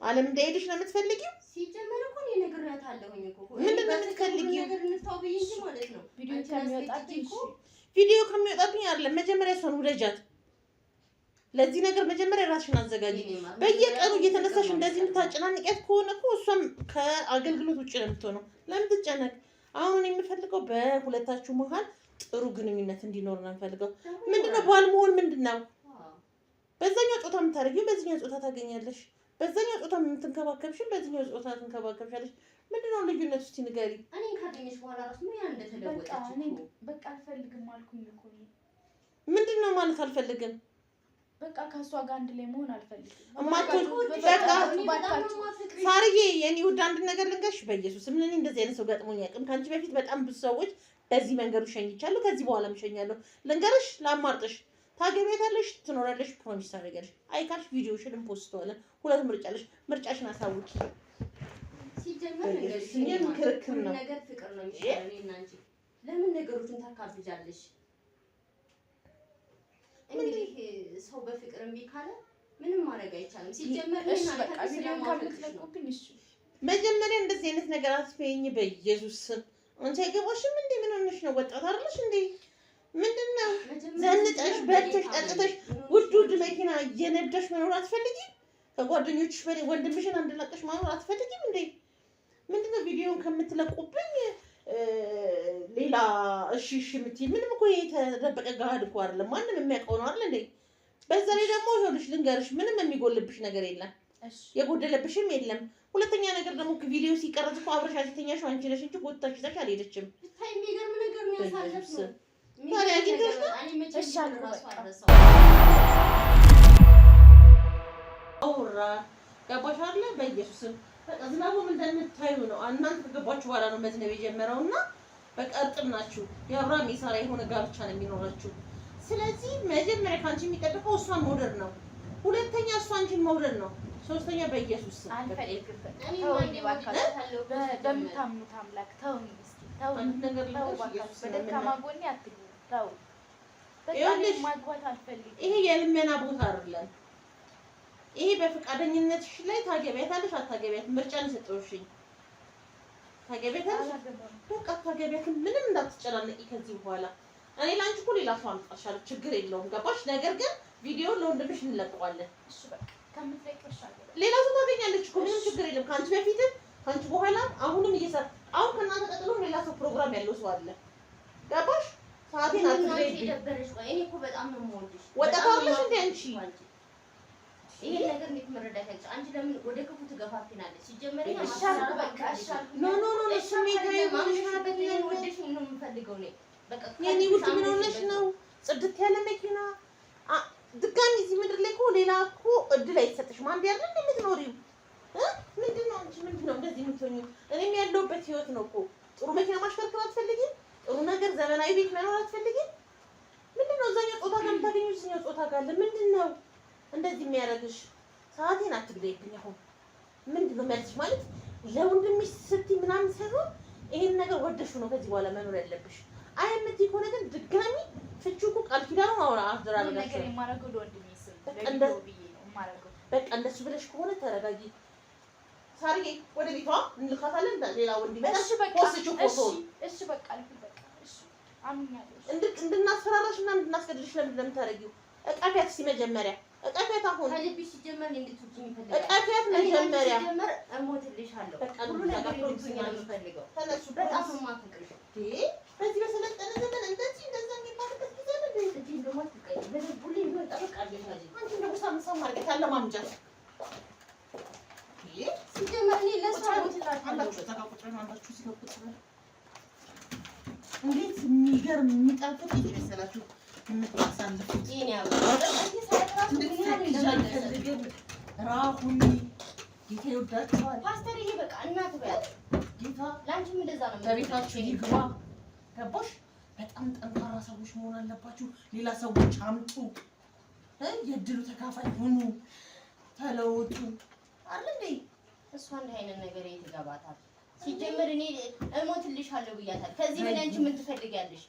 ዓለም እንዳይሄድሽ ነው የምትፈልጊው? ሲጀመር እኮ እኔ ነግሬያታለሁኝ እኮ ምንድን ነው የምትፈልጊው? ነገር እንታው ብዬሽ ማለት ነው። ቪዲዮ ከሚወጣብኝ አይደለም። መጀመሪያ እሷን ውደጃት። ለዚህ ነገር መጀመሪያ ራስሽን አዘጋጂ። በየቀኑ እየተነሳሽ እንደዚህ የምታጨናንቂያት ከሆነ እኮ እሷም ከአገልግሎት ውጭ ነው የምትሆነው። ለምን ትጨነቅ? አሁን የምፈልገው በሁለታችሁ መሀል ጥሩ ግንኙነት እንዲኖር ነው የምፈልገው። ምንድነው ባል መሆን ምንድነው? በዛኛው ጾታ የምታደርጊው በዚህኛው ጾታ ታገኛለሽ። በዛኛው ጾታ የምትንከባከብሽን በዚህኛው ጾታ ትንከባከብሻለሽ። ምንድነው ልዩነት? እስቲ ንገሪ። እኔ ካገኘሽ በኋላ ራሱ ምን ያን እንደተለወጠች በቃ አልፈልግም አልኩኝ እኮ። ምንድነው ማለት አልፈልግም? በቃ ከሷ ጋር አንድ ላይ መሆን አልፈልግም። በቃ ሳርዬ የኔ ውድ አንድ ነገር ልንገርሽ፣ በኢየሱስ ምን እኔ እንደዚህ አይነት ሰው ገጥሞኝ አያውቅም። ከአንቺ በፊት በጣም ብዙ ሰዎች በዚህ መንገዱ ሸኝቻለሁ። ከዚህ በኋላም ሸኛለሁ። ልንገርሽ፣ ላማርጥሽ፣ ታገቢያታለሽ፣ ትኖራለሽ፣ ፕሮሚስ ታደርጊያለሽ። አይካልሽ ቪዲዮሽንም ፖስተዋለን። ሁለት ምርጫለሽ። ምርጫሽን አሳውቂ። ሲጀመር ክርክር ነው ነገር ፍቅር ነው የሚሻለው። እኔ እና አንቺ ለምን ነገሮችን ታካብጃለሽ? እንግዲህ ሰው በፍቅር እምቢ ካለ ምንም ማድረግ አይቻልም። ሲጀመር እሺ በቃ ቪዲዮ ከምትለቁብኝ እሺ መጀመሪያ እንደዚህ አይነት ነገር አትፈይኝ። በኢየሱስ ስም አንቺ አይገባሽም እንዴ? ምን ሆነሽ ነው? ወጣት አይደለሽ እንዴ? ምንድነው ዘንጠሽ በልተሽ ጠጥተሽ ውድ መኪና እየነዳሽ መኖር አትፈልጊም? ከጓደኞችሽ በላይ ወንድምሽን አንድላቀሽ መኖር አትፈልጊም እንዴ? ምንድነው ቪዲዮን ከምትለቁብኝ ሌላ እሺ የምትይ? ምንም እኮ የተደበቀ ገሃድ እኮ አይደለም። ማንም የሚያውቀው ነው አይደል እንዴ? በዛ ላይ ደግሞ ይኸውልሽ ልንገርሽ፣ ምንም የሚጎልብሽ ነገር የለም፣ የጎደለብሽም የለም። ሁለተኛ ነገር ደግሞ ቪዲዮ ሲቀረጽ እኮ አብረሽ አትተኛሽ አንቺ ነሽ እንጂ ጎትታሽ ይዘሽ አልሄደችም። ታይ የሚገርም ነገር ነው ያሳለፍነው። ታዲያ አግኝተሽ ነው? እሺ አውራ ገባሽ አይደለ? በኢየሱስም በቃ ዝናቡም እንደምታዩ ነው። እናንተ ከገባችሁ በኋላ ነው መዝነብ የጀመረውና በቃ እርጥብ ናችሁ። የአብርሃም የሳራ የሆነ ጋብቻ ነው የሚኖራችሁ። ስለዚህ መጀመሪያ ካንቺ የሚጠበቀው እሷን መውደድ ነው። ሁለተኛ እሷ አንቺን መውደድ ነው። ሶስተኛ በኢየሱስ ስም በምታምኑት አምላክ ተውኝ እስኪ ተውኝ። በደካማ ጎኔ አትግቡ። ተው በቃ ማግባት አልፈልግም። ይሄ የልመና ቦታ አይደለም። ይሄ በፈቃደኝነትሽ ላይ ታገቢያታለሽ አታገቢያትም ምርጫን ሰጠውሽኝ። ታገቢያታለሽ በቃ ታገቢያትም። ምንም እንዳትጨናነቂ ከዚህ በኋላ እኔ ላንቺ እኮ ሌላ ሰው አምጣሻለሁ፣ ችግር የለውም ገባሽ? ነገር ግን ቪዲዮ ለወንድምሽ እንለቀዋለን። እሺ በቃ ከምትለቅሽ ሌላ ሰው ታገኛለች እኮ ምንም ችግር የለም። ከአንቺ በፊትም ከአንቺ በኋላም አሁንም እየሰራ አሁን ከእናንተ ቀጥሎ ሌላ ሰው ፕሮግራም ያለው ሰው አለ። ገባሽ? ሰዓቴን አትዘይብኝ። እኔ እኮ በጣም ነው የምወድሽ። ወጣት አለሽ እንደ አንቺ ይሄ ነገር እንዴት መረዳት ያለሽ? አንቺ ለምን ወደ ክፉ ትገፋፊናለሽ? ሲጀመር ይሄ ኖ ስሜታዊ ሆነሽበት ነው ወደሽ ነው የምፈልገው ነው። በቃ የኔ ውድ ምን ሆነሽ ነው? ጽድት ያለ መኪና ድጋሚ እዚህ ምድር ላይ እኮ ሌላ እኮ እድል አይሰጥሽም። አንድ ያለ እንደምትኖሪው ምንድነው አንቺ ምንድነው እንደዚህ የምትሆኚው? እኔም ያለሁበት ህይወት ነው እኮ። ጥሩ መኪና ማሽከርከር አትፈልጊም? ጥሩ ነገር ዘመናዊ ቤት መኖር አትፈልጊም? ምንድነው እዛኛው ጾታ ጋር የምታገኙት እዚኛው ጾታ ጋር አለ? ምንድነው እንደዚህ የሚያደርግሽ? ሰዓቴን አትግደይብኝ። አሁን ምንድነው መልስሽ? ማለት ለወንድምሽ ስትይ ምናምን ሳይሆን ይሄን ነገር ወደሹ ነው ከዚህ በኋላ መኖር ያለብሽ። አይ የምትይ ከሆነ ግን ድጋሚ ፍቺው እኮ ቃል ኪዳኑ አሁን አደራረጋችሁ ነገር የማደርገው ለወንድሜ ስም በቃ እንደሱ ብለሽ ከሆነ ተረጋጊ። ሳርዬ ወደ ቤቷ እንልካታለን። ሌላ ወንድ ይመጣል። እሺ በቃ እሺ አምኛለሁ። እንድናስፈራራሽ እና እንድናስገድልሽ ለምን እንደምታደርጊው እቀፊያት። እስኪ መጀመሪያ እቀፊያት። አሁን ከልብሽ ሲጀመር እንድትውጪኝ ይፈልጋል። እቀፊያት መጀመሪያ። ሲጀመር እሞትልሻለሁ። ሁሉ ነገር እንድትውጪኝ ነው የምፈልገው። ተነሱ። በጣም ነው የማፈቅርሽ። በዚህ በሰለጠነ ዘመን እንደዚህ እንደዛ የሚባልበት ጊዜ ነው። እዚህ ደግሞ አትቀይ። በደቡልኝ ቢሆን ጠበቅ አድርገሻለሽ። አንቺ ደግሞ ሳምሳም ማርገት አለማምጃት። ሲጀመር እኔ ለእሷ አንዳችሁ ተቃቁጥረን አንዳችሁ ሲገቡት እንዴት የሚገርም የሚጣፍጥ ይመስላችሁ የምታሳልፉት። ራሁኒ ጌታ ይወዳችኋል። ፓስተር ይሄ በቃ እናት በያት ጌታ ላንቺም እንደዛ ነው። በቤታችሁ ይግባ። ገባሽ? በጣም ጠንካራ ሰዎች መሆን አለባችሁ። ሌላ ሰዎች አምጡ፣ የእድሉ ተካፋይ ሁኑ፣ ተለወጡ። አለ እንዴ እሷ እንደ አይነት ነገር ይተጋባታል። ሲጀምር እኔ እሞትልሻለሁ ብያታል። ከዚህ በላይ አንቺ ምን ትፈልጊያለሽ?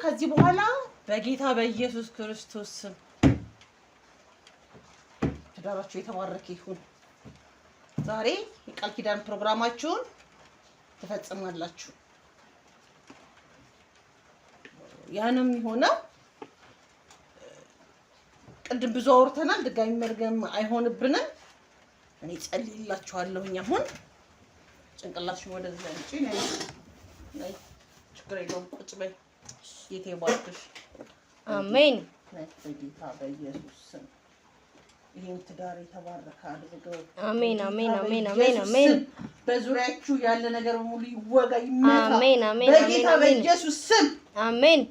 ከዚህ በኋላ በጌታ በኢየሱስ ክርስቶስ ስም ትዳራችሁ የተባረከ ይሁን። ዛሬ የቃል ኪዳን ፕሮግራማችሁን ትፈጽማላችሁ። ያንም የሆነው ቅድም ብዙ አውርተናል፣ ድጋሚ መርገም አይሆንብንም። እኔ ጸልይላችኋለሁ። አሁን ጭንቅላትሽን ወደዛ እንጪ ነይ፣ ችግር የለውም ቁጭ በይ። ጌታ ይባርክሽ። አሜን። በጌታ በኢየሱስ ስም ይሄን ትዳር የተባረከ አድርገው። አሜን አሜን አሜን አሜን አሜን። በዙሪያችሁ ያለ ነገር በሙሉ ይወጋ ይመታ። አሜን አሜን በጌታ በኢየሱስ ስም አሜን።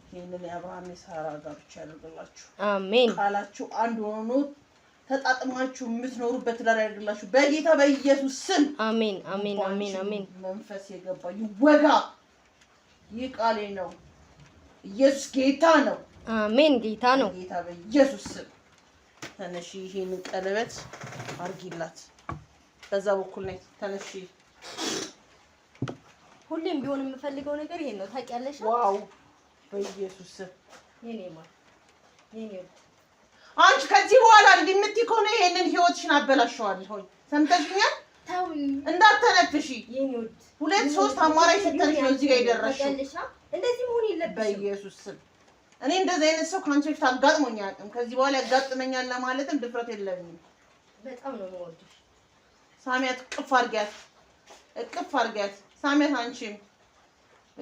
ይሄንን የአብርሃም የሳራ ጋብቻ ያደርግላችሁ። አሜን። ቃላችሁ አንድ ሆኖ ተጣጥማችሁ የምትኖሩበት ትዳር ያደርግላችሁ በጌታ በኢየሱስ ስም አሜን አሜን አሜን አሜን። መንፈስ የገባ ይወጋ። ይህ ቃሌ ነው። ኢየሱስ ጌታ ነው። አሜን። ጌታ ነው። ጌታ በኢየሱስ ስም ተነሺ። ይሄንን ቀለበት አርጊላት። በዛ በኩል ነይ። ተነሺ። ሁሌም ቢሆን የምፈልገው ነገር ይሄን ነው። ታውቂያለሽ? ዋው! በኢየሱስ ስም የኔ ማር የኔ አንቺ ከዚህ በኋላ እንድምትይ ከሆነ ይሄንን ህይወትሽን አበላሽዋለሁ። ሆይ ሰምተሽኛል? ታው እንዳትተነፍሺ። የኔ ወድ 2-3 አማራጭ ስትነሽ ነው እዚህ ጋር የደረስሽው። እንደዚህ መሆን የለብሽም። በኢየሱስ ስም እኔ እንደዚህ አይነት ሰው ካንቺ በፊት አጋጥሞኝ አያውቅም። ከዚህ በኋላ ያጋጥመኛል ለማለትም ድፍረት የለኝም። በጣም ነው የምወድሽ። ሳሚያት እቅፍ አድርጊያት፣ እቅፍ አድርጊያት። ሳሚያት አንቺም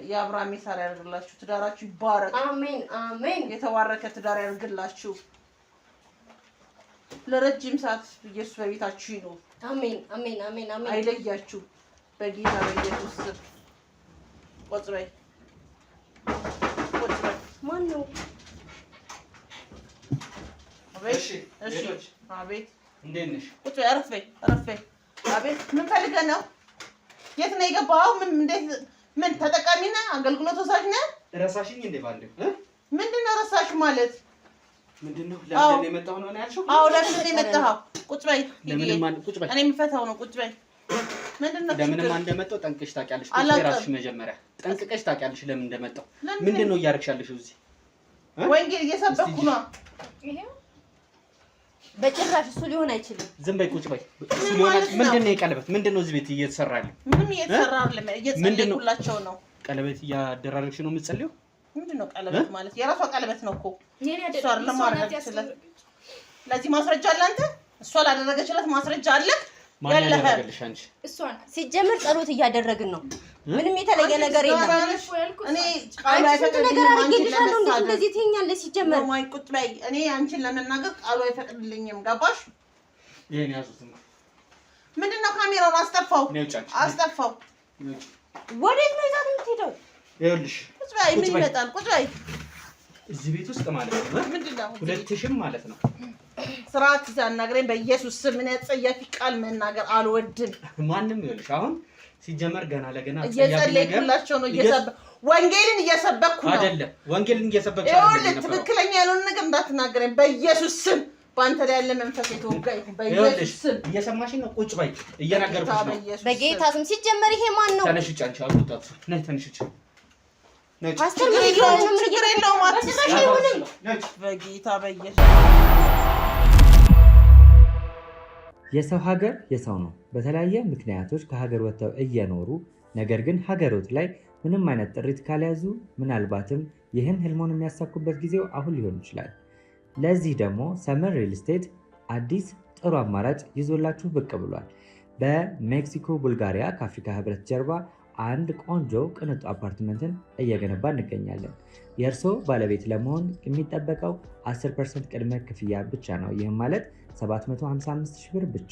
የአብርሃም የሳራ ያድርግላችሁ። ትዳራችሁ ይባረክ። አሜን አሜን። የተባረከ ትዳር ያድርግላችሁ። ለረጅም ሰዓት ኢየሱስ በቤታችሁ ይኑር። አሜን አሜን አሜን አሜን። አይለያችሁ በጌታ በኢየሱስ ስም። ቁጭ በይ፣ ቁጭ በይ። ማን ነው? አቤት። እሺ፣ አቤት። እንዴት ነሽ? ቁጭ በይ፣ አረፍ በይ፣ አረፍ በይ። አቤት። ምን ፈልገህ ነው? የት ነው የገባኸው? ምን ተጠቃሚ ነህ? አገልግሎት ወሳጅ ነህ? ረሳሽኝ እንዴ? ባንዴ ምንድን ነው ረሳሽ ማለት? ምንድነው? ለምን የመጣው ነው ያልሽው? አዎ፣ ለምን የመጣኸው? ቁጭ በይ። ቁጭ በይ። እኔ የምፈታው ነው። ቁጭ በይ። ምንድነው? ለምን ማን እንደመጣው ጠንቅቀሽ ታውቂያለሽ? ቁጭ በይ። እራስሽ መጀመሪያ ጠንቅቀሽ ታውቂያለሽ ለምን እንደመጣው። ምንድነው እያደረግሽ ያለሽው እዚህ? ወንጌል እየሰበኩ ነው። ይሄው በጭራሽ እሱ ሊሆን አይችልም። ዝም በይ፣ ቁጭ በይ። እሱ ሊሆን ምንድነው? የቀለበት ምንድነው እዚህ ቤት እየተሰራ ያለው? ምንም እየተሰራ አይደለም። እየጸለይኩላቸው ነው። ቀለበት እያደራረግሽ ነው የምትጸልይው? ምንድነው ቀለበት ማለት? የራሷ ቀለበት ነው እኮ። የኔ አይደለም። እሷ ለማድረግ ይችላል። ለዚህ ማስረጃ አለ። አንተ እሷ ላደረገችላት ማስረጃ አለ። ማን ያደረገልሽ አንቺ? እሷ ናት። ሲጀምር ጸሎት እያደረግን ነው። ምንም የተለየ ነገር የለም። እኔ ቃሉ አይፈቅድልኝም። አድርጌልሻለሁ። እንዴት እንደዚህ ትይኛለሽ? ሲጀመር ማይ ቁጭ በይ። እኔ አንቺን ለመናገር ቃሉ አይፈቅድልኝም። ገባሽ? ይሄን ያዙትማ። ምንድነው? ካሜራውን አስጠፋው፣ አስጠፋው። ወዴት ነው ይዛት የምትሄደው? ይኸውልሽ፣ ቁጭ በይ። ምን ይመጣል? ቁጭ በይ። እዚህ ቤት ውስጥ ማለት ነው ምንድነው? 2000 ማለት ነው። ስርዓት ሲያናግረኝ በኢየሱስ ስም ምን ያጸያፊ ቃል መናገር አልወድም። ማንም ይኸውልሽ፣ አሁን ሲጀመር ገና ለገና እየጸለይኩላቸው ነው። ወንጌልን እየሰበኩ ነው። አይደለም፣ ወንጌልን እየሰበክሽ አይደለም። ትክክለኛ ያልሆነ ነገር እንዳትናገረኝ በኢየሱስ ስም። በአንተ ላይ ያለ መንፈስ የተወጋ ይሁን በኢየሱስ ስም። እየሰማሽኝ ነው? ቁጭ በይ፣ እየነገርኩሽ ነው። በጌታ ስም። ሲጀመር ይሄ ማን ነው? ተነሽ፣ ጫንቺ አውጣት። ነይ፣ ተነሽ። ፓስተር ምን ይሆን ነው? ችግር የለውም። አትሰሽ አይሆንም። በጌታ በኢየሱስ የሰው ሀገር የሰው ነው። በተለያየ ምክንያቶች ከሀገር ወጥተው እየኖሩ ነገር ግን ሀገሮት ላይ ምንም አይነት ጥሪት ካልያዙ ምናልባትም ይህን ህልሞን የሚያሳኩበት ጊዜው አሁን ሊሆን ይችላል። ለዚህ ደግሞ ሰመር ሪል ስቴት አዲስ ጥሩ አማራጭ ይዞላችሁ ብቅ ብሏል። በሜክሲኮ ቡልጋሪያ ከአፍሪካ ህብረት ጀርባ አንድ ቆንጆ ቅንጡ አፓርትመንትን እየገነባ እንገኛለን። የእርስዎ ባለቤት ለመሆን የሚጠበቀው 10% ቅድመ ክፍያ ብቻ ነው። ይህም ማለት 755,000 ብር ብቻ።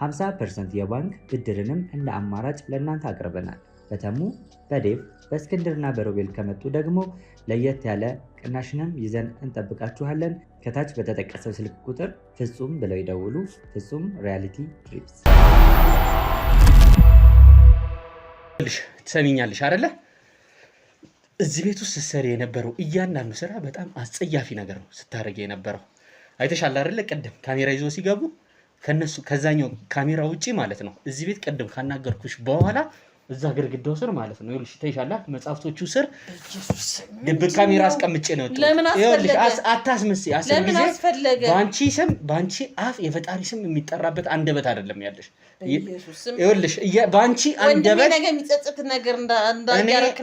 50% የባንክ ብድርንም እንደ አማራጭ ለእናንተ አቅርበናል። በተሙ፣ በዴቭ፣ በእስክንድርና በሮቤል ከመጡ ደግሞ ለየት ያለ ቅናሽንም ይዘን እንጠብቃችኋለን። ከታች በተጠቀሰው ስልክ ቁጥር ፍጹም ብለው ይደውሉ። ፍጹም ሪያሊቲ ትሪፕስ። ትሰሚኛለሽ አይደለ? እዚህ ቤት ውስጥ ስትሰሪ የነበረው እያንዳንዱ ስራ በጣም አስጸያፊ ነገር ነው ስታደርጊ የነበረው። አይተሻል አይደለ? ቅድም ካሜራ ይዞ ሲገቡ ከዛኛው ካሜራ ውጪ ማለት ነው። እዚህ ቤት ቅድም ካናገርኩሽ በኋላ እዛ ግድግዳው ስር ማለት ነው ይኸውልሽ፣ ታይሻለህ? መጽሐፍቶቹ ስር ድብቅ ካሜራ አስቀምጬ ነው። ይኸውልሽ አታስመስይ። በአንቺ ስም በአንቺ አፍ የፈጣሪ ስም የሚጠራበት አንደበት አይደለም ያለሽ። ይኸውልሽ በአንቺ አንደበት ነገ የሚጸጽት ነገር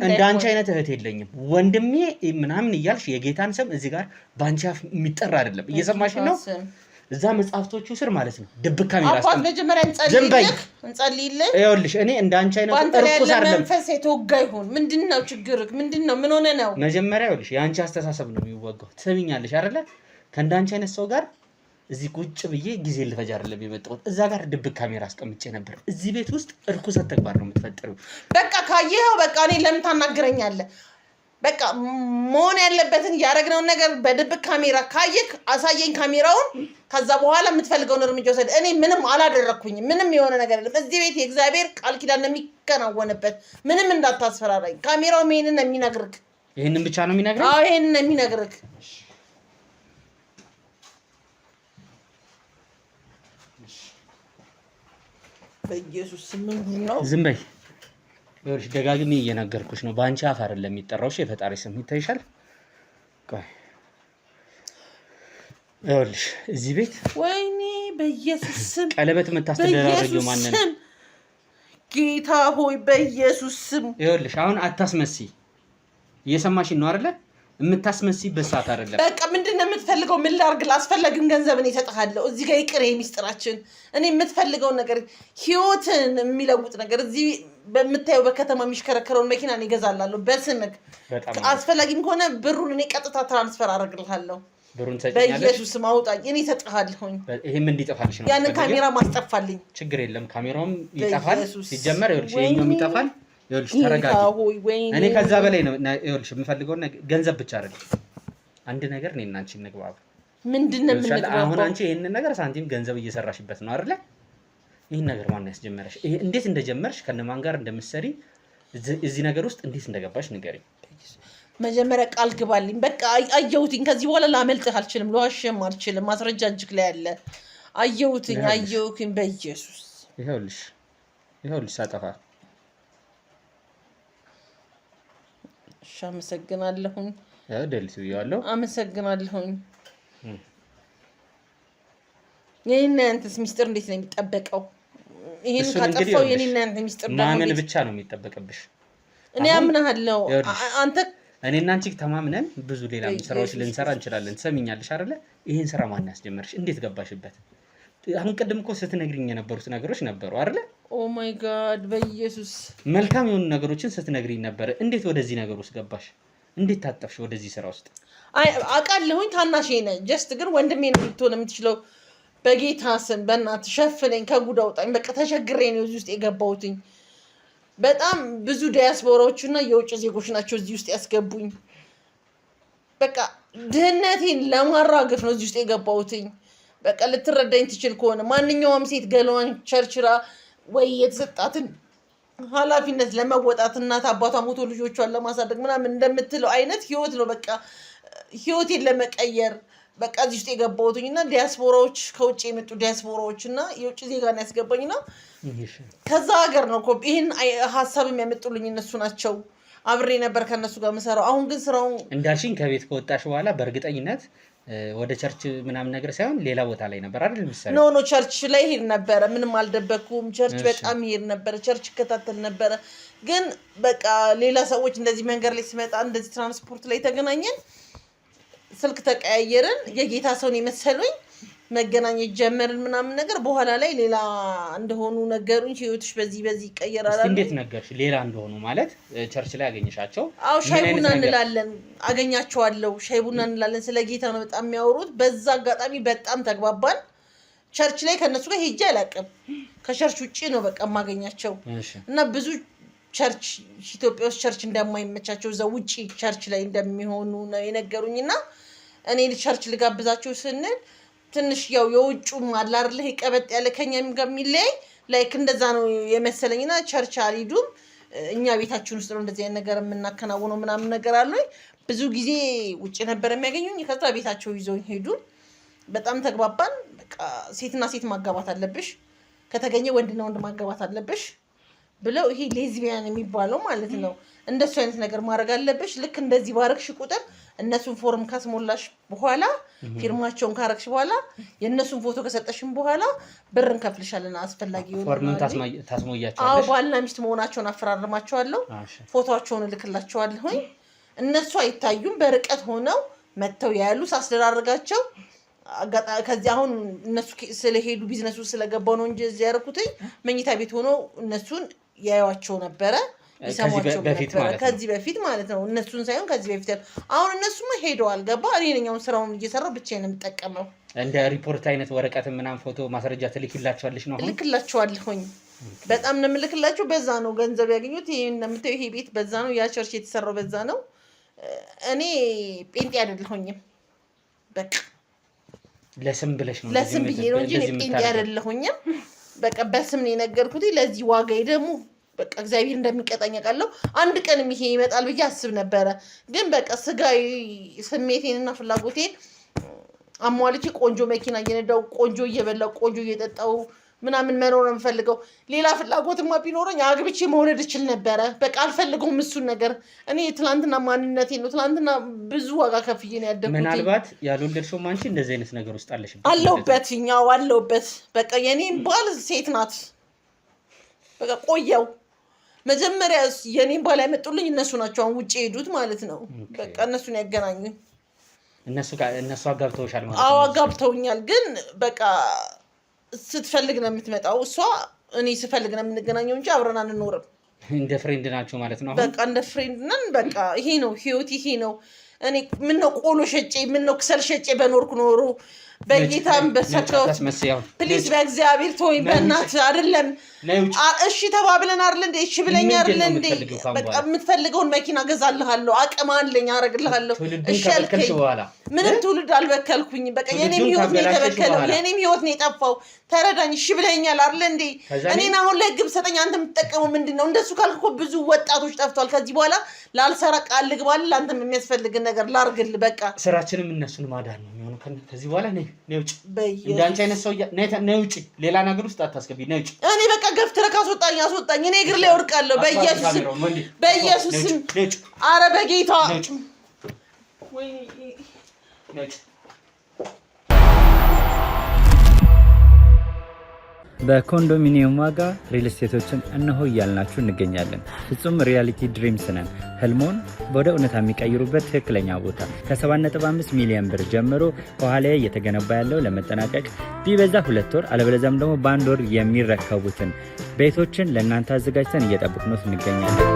እንዳንቺ አይነት እህት የለኝም። ወንድሜ ምናምን እያልሽ የጌታን ስም እዚህ ጋር በአንቺ አፍ የሚጠራ አይደለም። እየሰማሽ ነው? እዛ መጽሐፍቶቹ ስር ማለት ነው ድብቅ ካሜራ አስቀምጥ። መጀመሪያ እንጸልይልህ። ይኸውልሽ እኔ እንዳንቺ አይነት እርኩስ አይደለም። መንፈስ የተወጋ ይሁን። ምንድነው ችግርህ? ምንድነው? ምን ሆነ ነው? መጀመሪያ ይኸውልሽ የአንቺ አስተሳሰብ ነው የሚወጋው። ትሰሚኛለሽ አይደለ? ከእንዳንቺ አይነት ሰው ጋር እዚህ ቁጭ ብዬ ጊዜ ልፈጅ አይደለም የመጣሁት። እዛ ጋር ድብቅ ካሜራ አስቀምጬ ነበር። እዚህ ቤት ውስጥ እርኩሰት ተግባር ነው የምትፈጥሪው። በቃ ካየኸው በቃ እኔ ለምን ታናግረኛለህ? በቃ መሆን ያለበትን ያደረግነውን ነገር በድብቅ ካሜራ ካየክ አሳየኝ ካሜራውን። ከዛ በኋላ የምትፈልገውን እርምጃ ወሰድ። እኔ ምንም አላደረኩኝም። ምንም የሆነ ነገር የለም። እዚህ ቤት የእግዚአብሔር ቃል ኪዳን የሚከናወንበት ምንም እንዳታስፈራራኝ። ካሜራው ይሄንን ነው የሚነግርክ። ይሄንን ብቻ ነው የሚነግርክ? አዎ ይሄንን ነው የሚነግርክ። በኢየሱስ ስም ምን ነው? ዝም በይ። ይኸውልሽ ደጋግሜ እየነገርኩሽ ነው። በአንቺ አፍ አይደለም የሚጠራው። እሺ የፈጣሪ ስም ይታይሻል። ቆይ ይኸውልሽ እዚህ ቤት ወይኔ በኢየሱስ ስም ቀለበት የምታስተዳድረው ማን ነው? ጌታ ሆይ በኢየሱስ ስም ይኸውልሽ አሁን አታስመስይ። እየሰማሽኝ ነው አይደለ? የምታስመስይበት ሰዓት አይደለም። በቃ ምንድነው የምትፈልገው? ምን ላድርግ? ላስፈለግን ገንዘብን እሰጥሃለሁ። እዚህ ጋር ይቅር የሚስጥራችን። እኔ የምትፈልገውን ነገር ህይወትን የሚለውጥ ነገር እዚህ በምታየው በከተማ የሚሽከረከረውን መኪና እኔ እገዛላለሁ በስምክ። አስፈላጊም ከሆነ ብሩን እኔ ቀጥታ ትራንስፈር አደርግልሃለሁ። ብሩን ሰጪኛለሽ? በኢየሱስ ስም አውጣኝ። እኔ እሰጥሃለሁኝ። ይሄም እንዲጠፋልሽ ነው። ያንን ካሜራ ማስጠፋልኝ። ችግር የለም። ካሜራውም ይጠፋል። ሲጀመር ይኸውልሽ ይሄኛውም ይጠፋል። ይኸውልሽ ተረጋጊ። እኔ ከዛ በላይ ነው ይኸውልሽ የምፈልገው ገንዘብ ብቻ አይደለም። አንድ ነገር እኔ እና አንቺ እንግባባ። ምንድነው የምንግባባው? አሁን አንቺ ይሄንን ነገር ሳንቲም ገንዘብ እየሰራሽበት ነው አይደለ? ይሄን ነገር ማን ያስጀመረሽ? ይሄ እንዴት እንደጀመርሽ ከነማን ጋር እንደምትሰሪ እዚህ ነገር ውስጥ እንዴት እንደገባሽ ንገሪኝ። መጀመሪያ ቃል ግባልኝ። በቃ አየሁትኝ። ከዚህ በኋላ ላመልጥህ አልችልም፣ ልዋሽም አልችልም። ማስረጃ እጅግ ላይ አለ። አየሁትኝ። በኢየሱስ ይኸውልሽ ሳጠፋ እሺ፣ አመሰግናለሁኝ። ያው ደልቱ ይያለው አመሰግናለሁኝ። የኔና ያንተስ ሚስጥር እንዴት ነው የሚጠበቀው? ይሄን ካጠፋው የኔና ያንተ ሚስጥር ደግሞ ማመን ብቻ ነው የሚጠበቅብሽ። እኔ አምናለሁ። አንተ እኔና አንቺ ተማምነን ብዙ ሌላ ስራዎች ልንሰራ እንችላለን። ትሰሚኛለሽ አይደለ? ይሄን ስራ ማን ያስጀመርሽ? እንዴት ገባሽበት? አሁን ቀደም እኮ ስትነግሪኝ የነበሩት ነገሮች ነበሩ አይደለ? ኦ ማይ ጋድ በኢየሱስ መልካም የሆኑ ነገሮችን ስትነግሪኝ ነበር። እንዴት ወደዚህ ነገር ውስጥ ገባሽ? እንዴት ታጠፍሽ ወደዚህ ስራ ውስጥ? አውቃለሁኝ ታናሽ ነኝ። ጀስት ግን ወንድሜ ነው ልትሆን የምትችለው። በጌታ ስም በእናትህ ሸፍነኝ፣ ከጉድ አውጣኝ። በቃ ተቸግሬ ነው እዚህ ውስጥ የገባሁትኝ። በጣም ብዙ ዲያስፖራዎችና የውጭ ዜጎች ናቸው እዚህ ውስጥ ያስገቡኝ። በቃ ድህነቴን ለማራገፍ ነው እዚህ ውስጥ የገባሁትኝ። በቃ ልትረዳኝ ትችል ከሆነ ማንኛውም ሴት ገለዋን ቸርችራ ወይ የተሰጣትን ኃላፊነት ለመወጣት እናት አባቷ ሞቶ ልጆቿን ለማሳደግ ምናምን እንደምትለው አይነት ህይወት ነው። በቃ ህይወቴን ለመቀየር በቃ እዚህ ውስጥ የገባሁትኝ እና ዲያስፖራዎች ከውጭ የመጡ ዲያስፖራዎች እና የውጭ ዜጋን ያስገባኝ ነው። ከዛ ሀገር ነው ይህን ሀሳብ የሚያመጡልኝ እነሱ ናቸው። አብሬ ነበር ከእነሱ ጋር የምሰራው። አሁን ግን ስራውን እንዳልሽኝ ከቤት ከወጣሽ በኋላ በእርግጠኝነት ወደ ቸርች ምናምን ነገር ሳይሆን ሌላ ቦታ ላይ ነበር አይደል? ምሳሌ ኖ ቸርች ላይ ሄድ ነበረ። ምንም አልደበኩም። ቸርች በጣም ሄድ ነበረ። ቸርች እከታተል ነበረ። ግን በቃ ሌላ ሰዎች እንደዚህ መንገድ ላይ ሲመጣ እንደዚህ ትራንስፖርት ላይ ተገናኘን፣ ስልክ ተቀያየርን። የጌታ ሰውን የመሰሉኝ መገናኘት ጀመርን ምናምን ነገር በኋላ ላይ ሌላ እንደሆኑ ነገሩኝ ህይወትሽ በዚህ ይቀየራል እስቲ እንዴት ነገርሽ ሌላ እንደሆኑ ማለት ቸርች ላይ አገኘሻቸው አው ሻይ ቡና እንላለን አገኛቸዋለሁ ሻይ ቡና እንላለን ስለ ጌታ ነው በጣም የሚያወሩት በዛ አጋጣሚ በጣም ተግባባን ቸርች ላይ ከነሱ ጋር ሄጄ አላቀም ከቸርች ውጪ ነው በቃ ማገኛቸው እና ብዙ ቸርች ኢትዮጵያ ውስጥ ቸርች እንደማይመቻቸው እዛ ውጪ ቸርች ላይ እንደሚሆኑ ነው የነገሩኝና እኔ ቸርች ልጋብዛቸው ስንል ትንሽ ያው የውጩም አላርለ ይቀበጥ ያለ ከኛም ጋር የሚለይ ላይክ እንደዛ ነው የመሰለኝና ቸርች አልሄዱም እኛ ቤታችን ውስጥ ነው እንደዚህ አይነት ነገር የምናከናውነው ምናምን ነገር አለኝ ብዙ ጊዜ ውጪ ነበር የሚያገኙኝ ከዛ ቤታቸው ይዘውኝ ሄዱ በጣም ተግባባን በቃ ሴትና ሴት ማጋባት አለብሽ ከተገኘ ወንድና ወንድ ማጋባት አለብሽ ብለው ይሄ ሌዝቢያን የሚባለው ማለት ነው እንደሱ አይነት ነገር ማድረግ አለብሽ ልክ እንደዚህ ባረክሽ ቁጥር እነሱን ፎርም ካስሞላሽ በኋላ ፊርማቸውን ካረክሽ በኋላ የነሱን ፎቶ ከሰጠሽም በኋላ ብርን ከፍልሻለን አስፈላጊ ይሆናል ፎርምን ታስሞያቸዋለሽ አዎ ባልና ሚስት መሆናቸውን አፈራርማቸዋለሁ ፎቶአቸውን ልክላቸዋለሁ እነሱ አይታዩም በርቀት ሆነው መተው ያሉ ሳስደራርጋቸው ከዚህ አሁን እነሱ ስለሄዱ ቢዝነሱ ስለገባው ነው እንጂ እዚህ ያረኩትኝ መኝታ ቤት ሆኖ እነሱን ያዩዋቸው ነበረ ይሰማቸው ነበር ከዚህ በፊት ማለት ነው እነሱን ሳይሆን ከዚህ በፊት አሁን እነሱም ሄደዋል ገባ እኔ ነኝ ስራውን እየሰራው ብቻዬን የምጠቀመው እንደ ሪፖርት አይነት ወረቀት ምናምን ፎቶ ማስረጃ ትልክላቸዋለሽ ነው አሁን ልክላቸዋለሁኝ በጣም ነው የምልክላቸው በዛ ነው ገንዘብ ያገኙት ይሄ እንደምታዩ ይሄ ቤት በዛ ነው ያ ቸርች የተሰራው በዛ ነው እኔ ጴንጤ አይደለሁኝም በቃ ለስም ብለሽ ነው ለስም ብዬ ነው እንጂ ጴንጤ አይደለሁኝም በቃ በስም ነው የነገርኩት ለዚህ ዋጋዬ ደግሞ በቃ እግዚአብሔር እንደሚቀጣኝ አውቃለሁ አንድ ቀን ይሄ ይመጣል ብዬ አስብ ነበር ግን በቃ ስጋይ ስሜቴንና ፍላጎቴን አሟልቼ ቆንጆ መኪና እየነዳው ቆንጆ እየበላው ቆንጆ እየጠጣው ምናምን መኖር ነው የምፈልገው ሌላ ፍላጎትማ ቢኖረኝ አግብቼ መውለድ እችል ነበር በቃ አልፈልገውም እሱን ነገር እኔ ትላንትና ማንነቴ ነው ትላንትና ብዙ ዋጋ ከፍዬ ነው ያደኩት ምናልባት ያልወለድሽው ማንቺ እንደዚህ አይነት ነገር ውስጥ አለሽ አለሁበት በቃ የኔም ባል ሴት ናት በቃ ቆየው መጀመሪያ የኔን ባል ያመጡልኝ እነሱ ናቸው አሁን ውጪ ሄዱት ማለት ነው በቃ እነሱን ያገናኙኝ እነሱ አጋብተውሻል ማለት ነው አዎ አጋብተውኛል ግን በቃ ስትፈልግ ነው የምትመጣው እሷ እኔ ስፈልግ ነው የምንገናኘው እንጂ አብረን አንኖርም እንደ ፍሬንድ ናቸው ማለት ነው በቃ እንደ ፍሬንድ ነን በቃ ይሄ ነው ህይወት ይሄ ነው እኔ ምን ነው ቆሎ ሸጬ ምን ነው ክሰል ሸጬ በኖርኩ ኖሮ በጌታም በሰከው ፕሊዝ በእግዚአብሔር ተወኝ በእናትህ አይደለም እሺ ተባብለን አይደል እንዴ እሺ ብለኛ አይደል እንዴ በቃ የምትፈልገውን መኪና ገዛልሃለሁ አቅም አለኝ አረግልሃለሁ እሺ አልከኝ ምንም ትውልድ አልበከልኩኝ በቃ የኔም ህይወት ነው የተበከለው የኔም ህይወት ነው የጠፋው ተረዳኝ እሺ ብለኛል አይደል እንዴ እኔን አሁን ለግብ ሰጠኝ አንተ የምትጠቀመው ምንድነው እንደሱ ካልኩ ብዙ ወጣቶች ጠፍቷል ከዚህ በኋላ ላልሰራ ቃል ልግባል አንተም የሚያስፈልግ ነገር ላርግል በቃ ስራችንም እነሱን ማዳን ነው የሚሆነው ከዚህ በኋላ ነይ ውጪ እንዳንቺ አይነት ሰው ነይ ውጪ ሌላ ነገር ውስጥ አታስገቢ ነይ ውጪ እኔ በቃ ገፍትረህ አስወጣኝ እኔ እግር ላይ ወድቃለሁ በኢየሱስ አረ በጌታ ወይ በኮንዶሚኒየም ዋጋ ሪል ስቴቶችን እነሆ እያልናችሁ እንገኛለን። ፍጹም ሪያሊቲ ድሪምስ ነን። ህልሞን ወደ እውነታ የሚቀይሩበት ትክክለኛ ቦታ ከ7.5 ሚሊዮን ብር ጀምሮ ከኋላ እየተገነባ ያለው ለመጠናቀቅ ቢበዛ 2 ወር አለበለዚያም ደግሞ በ1 ወር የሚረከቡትን ቤቶችን ለእናንተ አዘጋጅተን እየጠበቅነው እንገኛለን።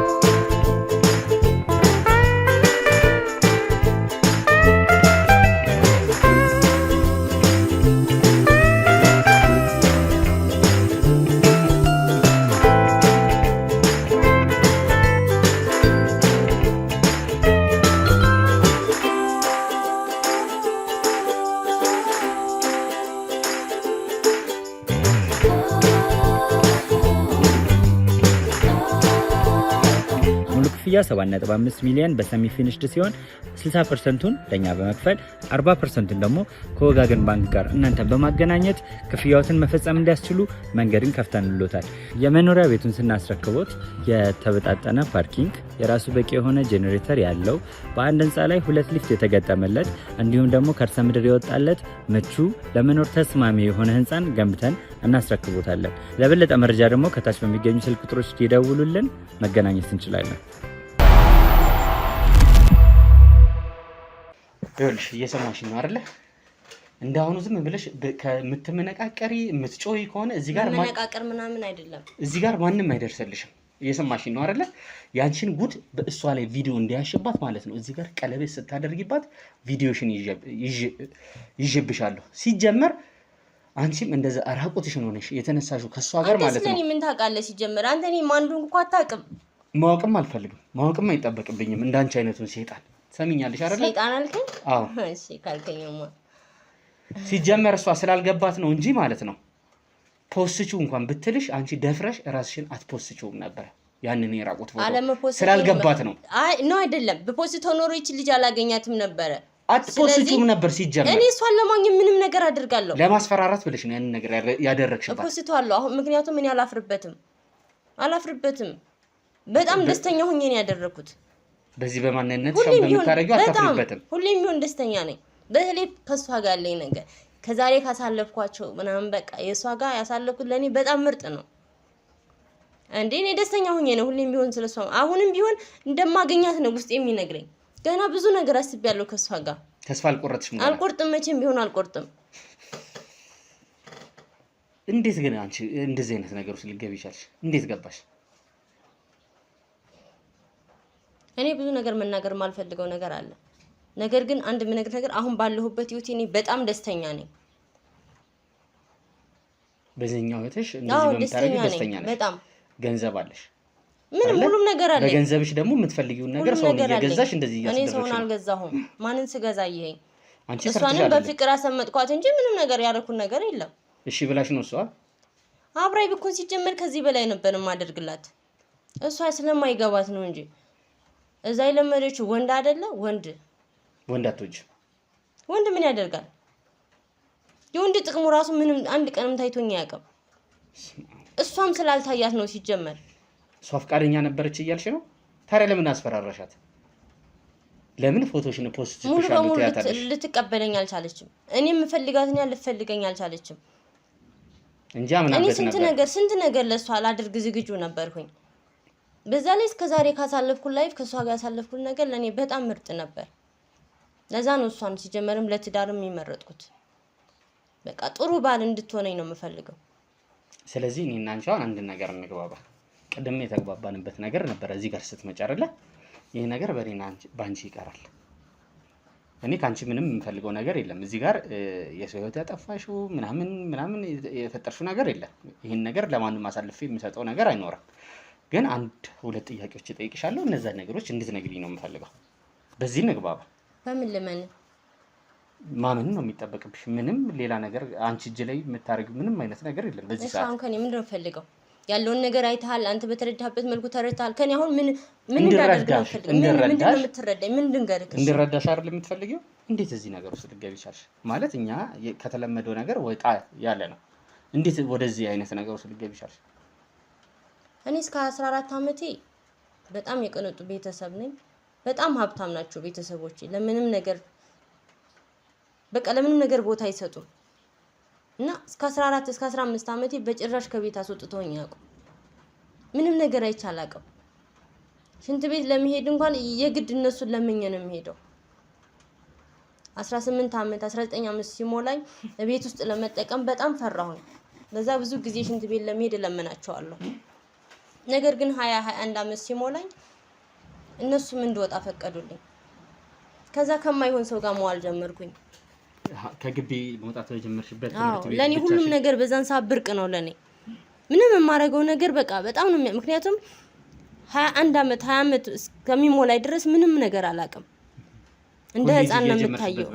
ክፍያ 7.5 ሚሊዮን በሰሚ ፊኒሽድ ሲሆን 60%ቱን ለኛ በመክፈል 40%ቱን ደግሞ ከወጋገን ባንክ ጋር እናንተ በማገናኘት ክፍያዎትን መፈጸም እንዲያስችሉ መንገድን ከፍተንልዎታል። የመኖሪያ ቤቱን ስናስረክቦት የተበጣጠነ ፓርኪንግ፣ የራሱ በቂ የሆነ ጄኔሬተር ያለው በአንድ ህንፃ ላይ 2 ሊፍት የተገጠመለት እንዲሁም ደግሞ ከርሰ ምድር የወጣለት ምቹ ለመኖር ተስማሚ የሆነ ህንፃን ገንብተን እናስረክቦታለን። ለበለጠ መረጃ ደግሞ ከታች በሚገኙ ስልክ ቁጥሮች ይደውሉልን፣ መገናኘት እንችላለን። ይኸውልሽ እየሰማሽ ነው አይደል? እንዳሁኑ ዝም ብለሽ ከምትመነቃቀሪ የምትጮይ ከሆነ እዚህ ጋር መነቃቀር ምናምን አይደለም። እዚህ ጋር ማንም አይደርስልሽም። እየሰማሽኝ ነው አይደለ? ያንቺን ጉድ በእሷ ላይ ቪዲዮ እንዲያሽባት ማለት ነው። እዚህ ጋር ቀለበት ስታደርጊባት ቪዲዮሽን ይዤብሻለሁ። ሲጀመር አንቺም እንደዛ ራቁትሽን ሆነሽ የተነሳሽው ከሷ ጋር ማለት ነው። አንተ ምን ታውቃለህ? ሲጀመር አንተ እኔ ማንዱን እንኳን አታውቅም። ማወቅም አልፈልግም፣ ማወቅም አይጠበቅብኝም። እንዳንቺ አይነቱን ሰይጣን ሰሚኛለሽ አይደለ? ሰይጣን አልከኝ? አዎ እሺ ካልከኝማ ሲጀመር እሷ ስላልገባት ነው እንጂ ማለት ነው። ፖስትቹ እንኳን ብትልሽ አንቺ ደፍረሽ ራስሽን አትፖስትቹም ነበር። ያንን የራቁት ፎቶ ስላልገባት ነው። አይ ነው አይደለም። በፖስት ኖሮ ይች ልጅ አላገኛትም ነበረ። አትፖስትቹም ነበር ሲጀመር። እኔ እሷን ለማግኘት ምንም ነገር አድርጋለሁ። ለማስፈራራት ብለሽ ነው ያንን ነገር ያደረግሽባት። ፖስቷለሁ አሁን ምክንያቱም እኔ አላፍርበትም። በጣም ደስተኛ ሆኜ ነው ያደረኩት። በዚህ በማንነት ሻም በመታረጊው አታፍርበትም። ሁሌም ቢሆን ደስተኛ ነኝ። በተለይ ከሷ ጋር ያለኝ ነገር ከዛሬ ካሳለፍኳቸው ምናምን በቃ የሷ ጋር ያሳለፍኩት ለኔ በጣም ምርጥ ነው። እንዴ እኔ ደስተኛ ሆኜ ነው ሁሌም ቢሆን ስለሷ አሁንም ቢሆን እንደማገኛት ነው ውስጥ የሚነግረኝ። ገና ብዙ ነገር አስቤያለሁ ከሷ ጋር። ተስፋ አልቆረጥሽም? አልቆርጥም፣ መቼም ቢሆን አልቆርጥም። እንዴት ግን አንቺ እንደዚህ አይነት ነገር ውስጥ ልትገቢ ይቻልሽ? እንዴት ገባሽ? እኔ ብዙ ነገር መናገር ማልፈልገው ነገር አለ። ነገር ግን አንድ ምነግር ነገር አሁን ባለሁበት ህይወቴ እኔ በጣም ደስተኛ ነኝ። በዚህኛው ህይወትሽ እንደዚህ በመታረጊ ደስተኛ ነሽ? በጣም ገንዘብ አለሽ? ምንም ሁሉም ነገር አለ። በገንዘብሽ ደግሞ የምትፈልጊውን ነገር ሰው እየገዛሽ እንደዚህ እያስደረግሽ ነው። እኔ ሰውን አልገዛሁም። ማንን ስገዛ ይሄኝ? እሷንም በፍቅር አሰመጥኳት እንጂ ምንም ነገር ያደረኩት ነገር የለም። እሺ ብላሽ ነው እሷ አብራይ ብኮን ሲጀመር ከዚህ በላይ ነበር ማደርግላት። እሷ ስለማይገባት ነው እንጂ እዛ የለመደችው ወንድ አይደለ? ወንድ አትወጂ። ወንድ ምን ያደርጋል? የወንድ ጥቅሙ ራሱ ምንም አንድ ቀንም ታይቶኝ አያውቅም። እሷም ስላልታያት ነው ሲጀመር። እሷ ፈቃደኛ ነበረች እያልሽ ነው? ታዲያ ለምን አስፈራራሻት? ለምን ፎቶሽን ፖስት ሙሉ በሙሉ ልትቀበለኝ አልቻለችም። እኔ የምፈልጋትና ልትፈልገኝ አልቻለችም እንጂ አምናበት ነበር። ስንት ነገር ለሷ ላድርግ ዝግጁ ነበርኩኝ። በዛ ላይ እስከዛሬ ካሳለፍኩት ላይፍ ከሷ ጋር ያሳለፍኩት ነገር ለኔ በጣም ምርጥ ነበር። ለዛ ነው እሷን ሲጀመርም ለትዳርም የሚመረጥኩት። በቃ ጥሩ ባል እንድትሆነኝ ነው የምፈልገው። ስለዚህ እኔና አንቺ አሁን አንድ ነገር እንግባባ። ቀደም የተግባባንበት ነገር ነበር። እዚህ ጋር ስትመጪ አይደለ? ይሄ ነገር በእኔና ባንቺ ይቀራል። እኔ ካንቺ ምንም የምፈልገው ነገር የለም። እዚህ ጋር የሰው ህይወት ያጠፋሽው ምናምን የፈጠርሽው ነገር የለም። ይሄን ነገር ለማንም አሳልፌ የምሰጠው ነገር አይኖርም። ግን አንድ ሁለት ጥያቄዎች እጠይቅሻለሁ። እነዛ ነገሮች እንድትነግሪኝ ነው የምፈልገው። በዚህ እንግባባ። በምን ልመን? ማመን ነው የሚጠበቅብሽ። ምንም ሌላ ነገር አንቺ እጅ ላይ የምታረጊው ምንም አይነት ነገር የለም በዚህ ሰዓት። አሁን ከኔ ምንድነው የምፈልገው? ያለውን ነገር አይተሃል። አንተ በተረዳህበት መልኩ ተረድተሃል። ከኔ አሁን ምን እንዳደርግ ነው የምፈልገው? ምንድነው የምትረዳኝ? ምን ልንገርህ? እንድረዳሽ አይደል የምትፈልጊው? እንዴት እዚህ ነገር ውስጥ ልትገቢ ቻልሽ? ማለት እኛ ከተለመደው ነገር ወጣ ያለ ነው። እንዴት ወደዚህ አይነት ነገር ውስጥ ልትገቢ ቻልሽ? እኔ እስከ 14 ዓመቴ በጣም የቀነጡ ቤተሰብ ነኝ። በጣም ሀብታም ናቸው ቤተሰቦቼ። ለምንም ነገር ቦታ አይሰጡም። እና እስከ 14 እስከ 15 ዓመቴ በጭራሽ ከቤት አስወጥተውኝ አያውቁም። ምንም ነገር አይቻላቅም። ሽንት ቤት ለመሄድ እንኳን የግድ እነሱን ለምኜ ነው የምሄደው። 18 ዓመት 19 ዓመት ሲሞላኝ ቤት ውስጥ ለመጠቀም በጣም ፈራሁኝ። ለዛ ብዙ ጊዜ ሽንት ቤት ለመሄድ ለምናቸዋለሁ። ነገር ግን 21 ዓመት ሲሞላኝ እነሱም እንድወጣ ፈቀዱልኝ። ከዛ ከማይሆን ሰው ጋር መዋል ጀመርኩኝ። ከግቢ መውጣት የጀመርሽበት ትምህርት ቤት ለኔ ሁሉም ነገር በዛን ሰዓት ብርቅ ነው ለኔ። ምንም የማረገው ነገር በቃ በጣም ነው ምክንያቱም 21 ዓመት 20 ዓመት እስከሚሞላይ ድረስ ምንም ነገር አላውቅም። እንደ ህፃን ነው የምታየው።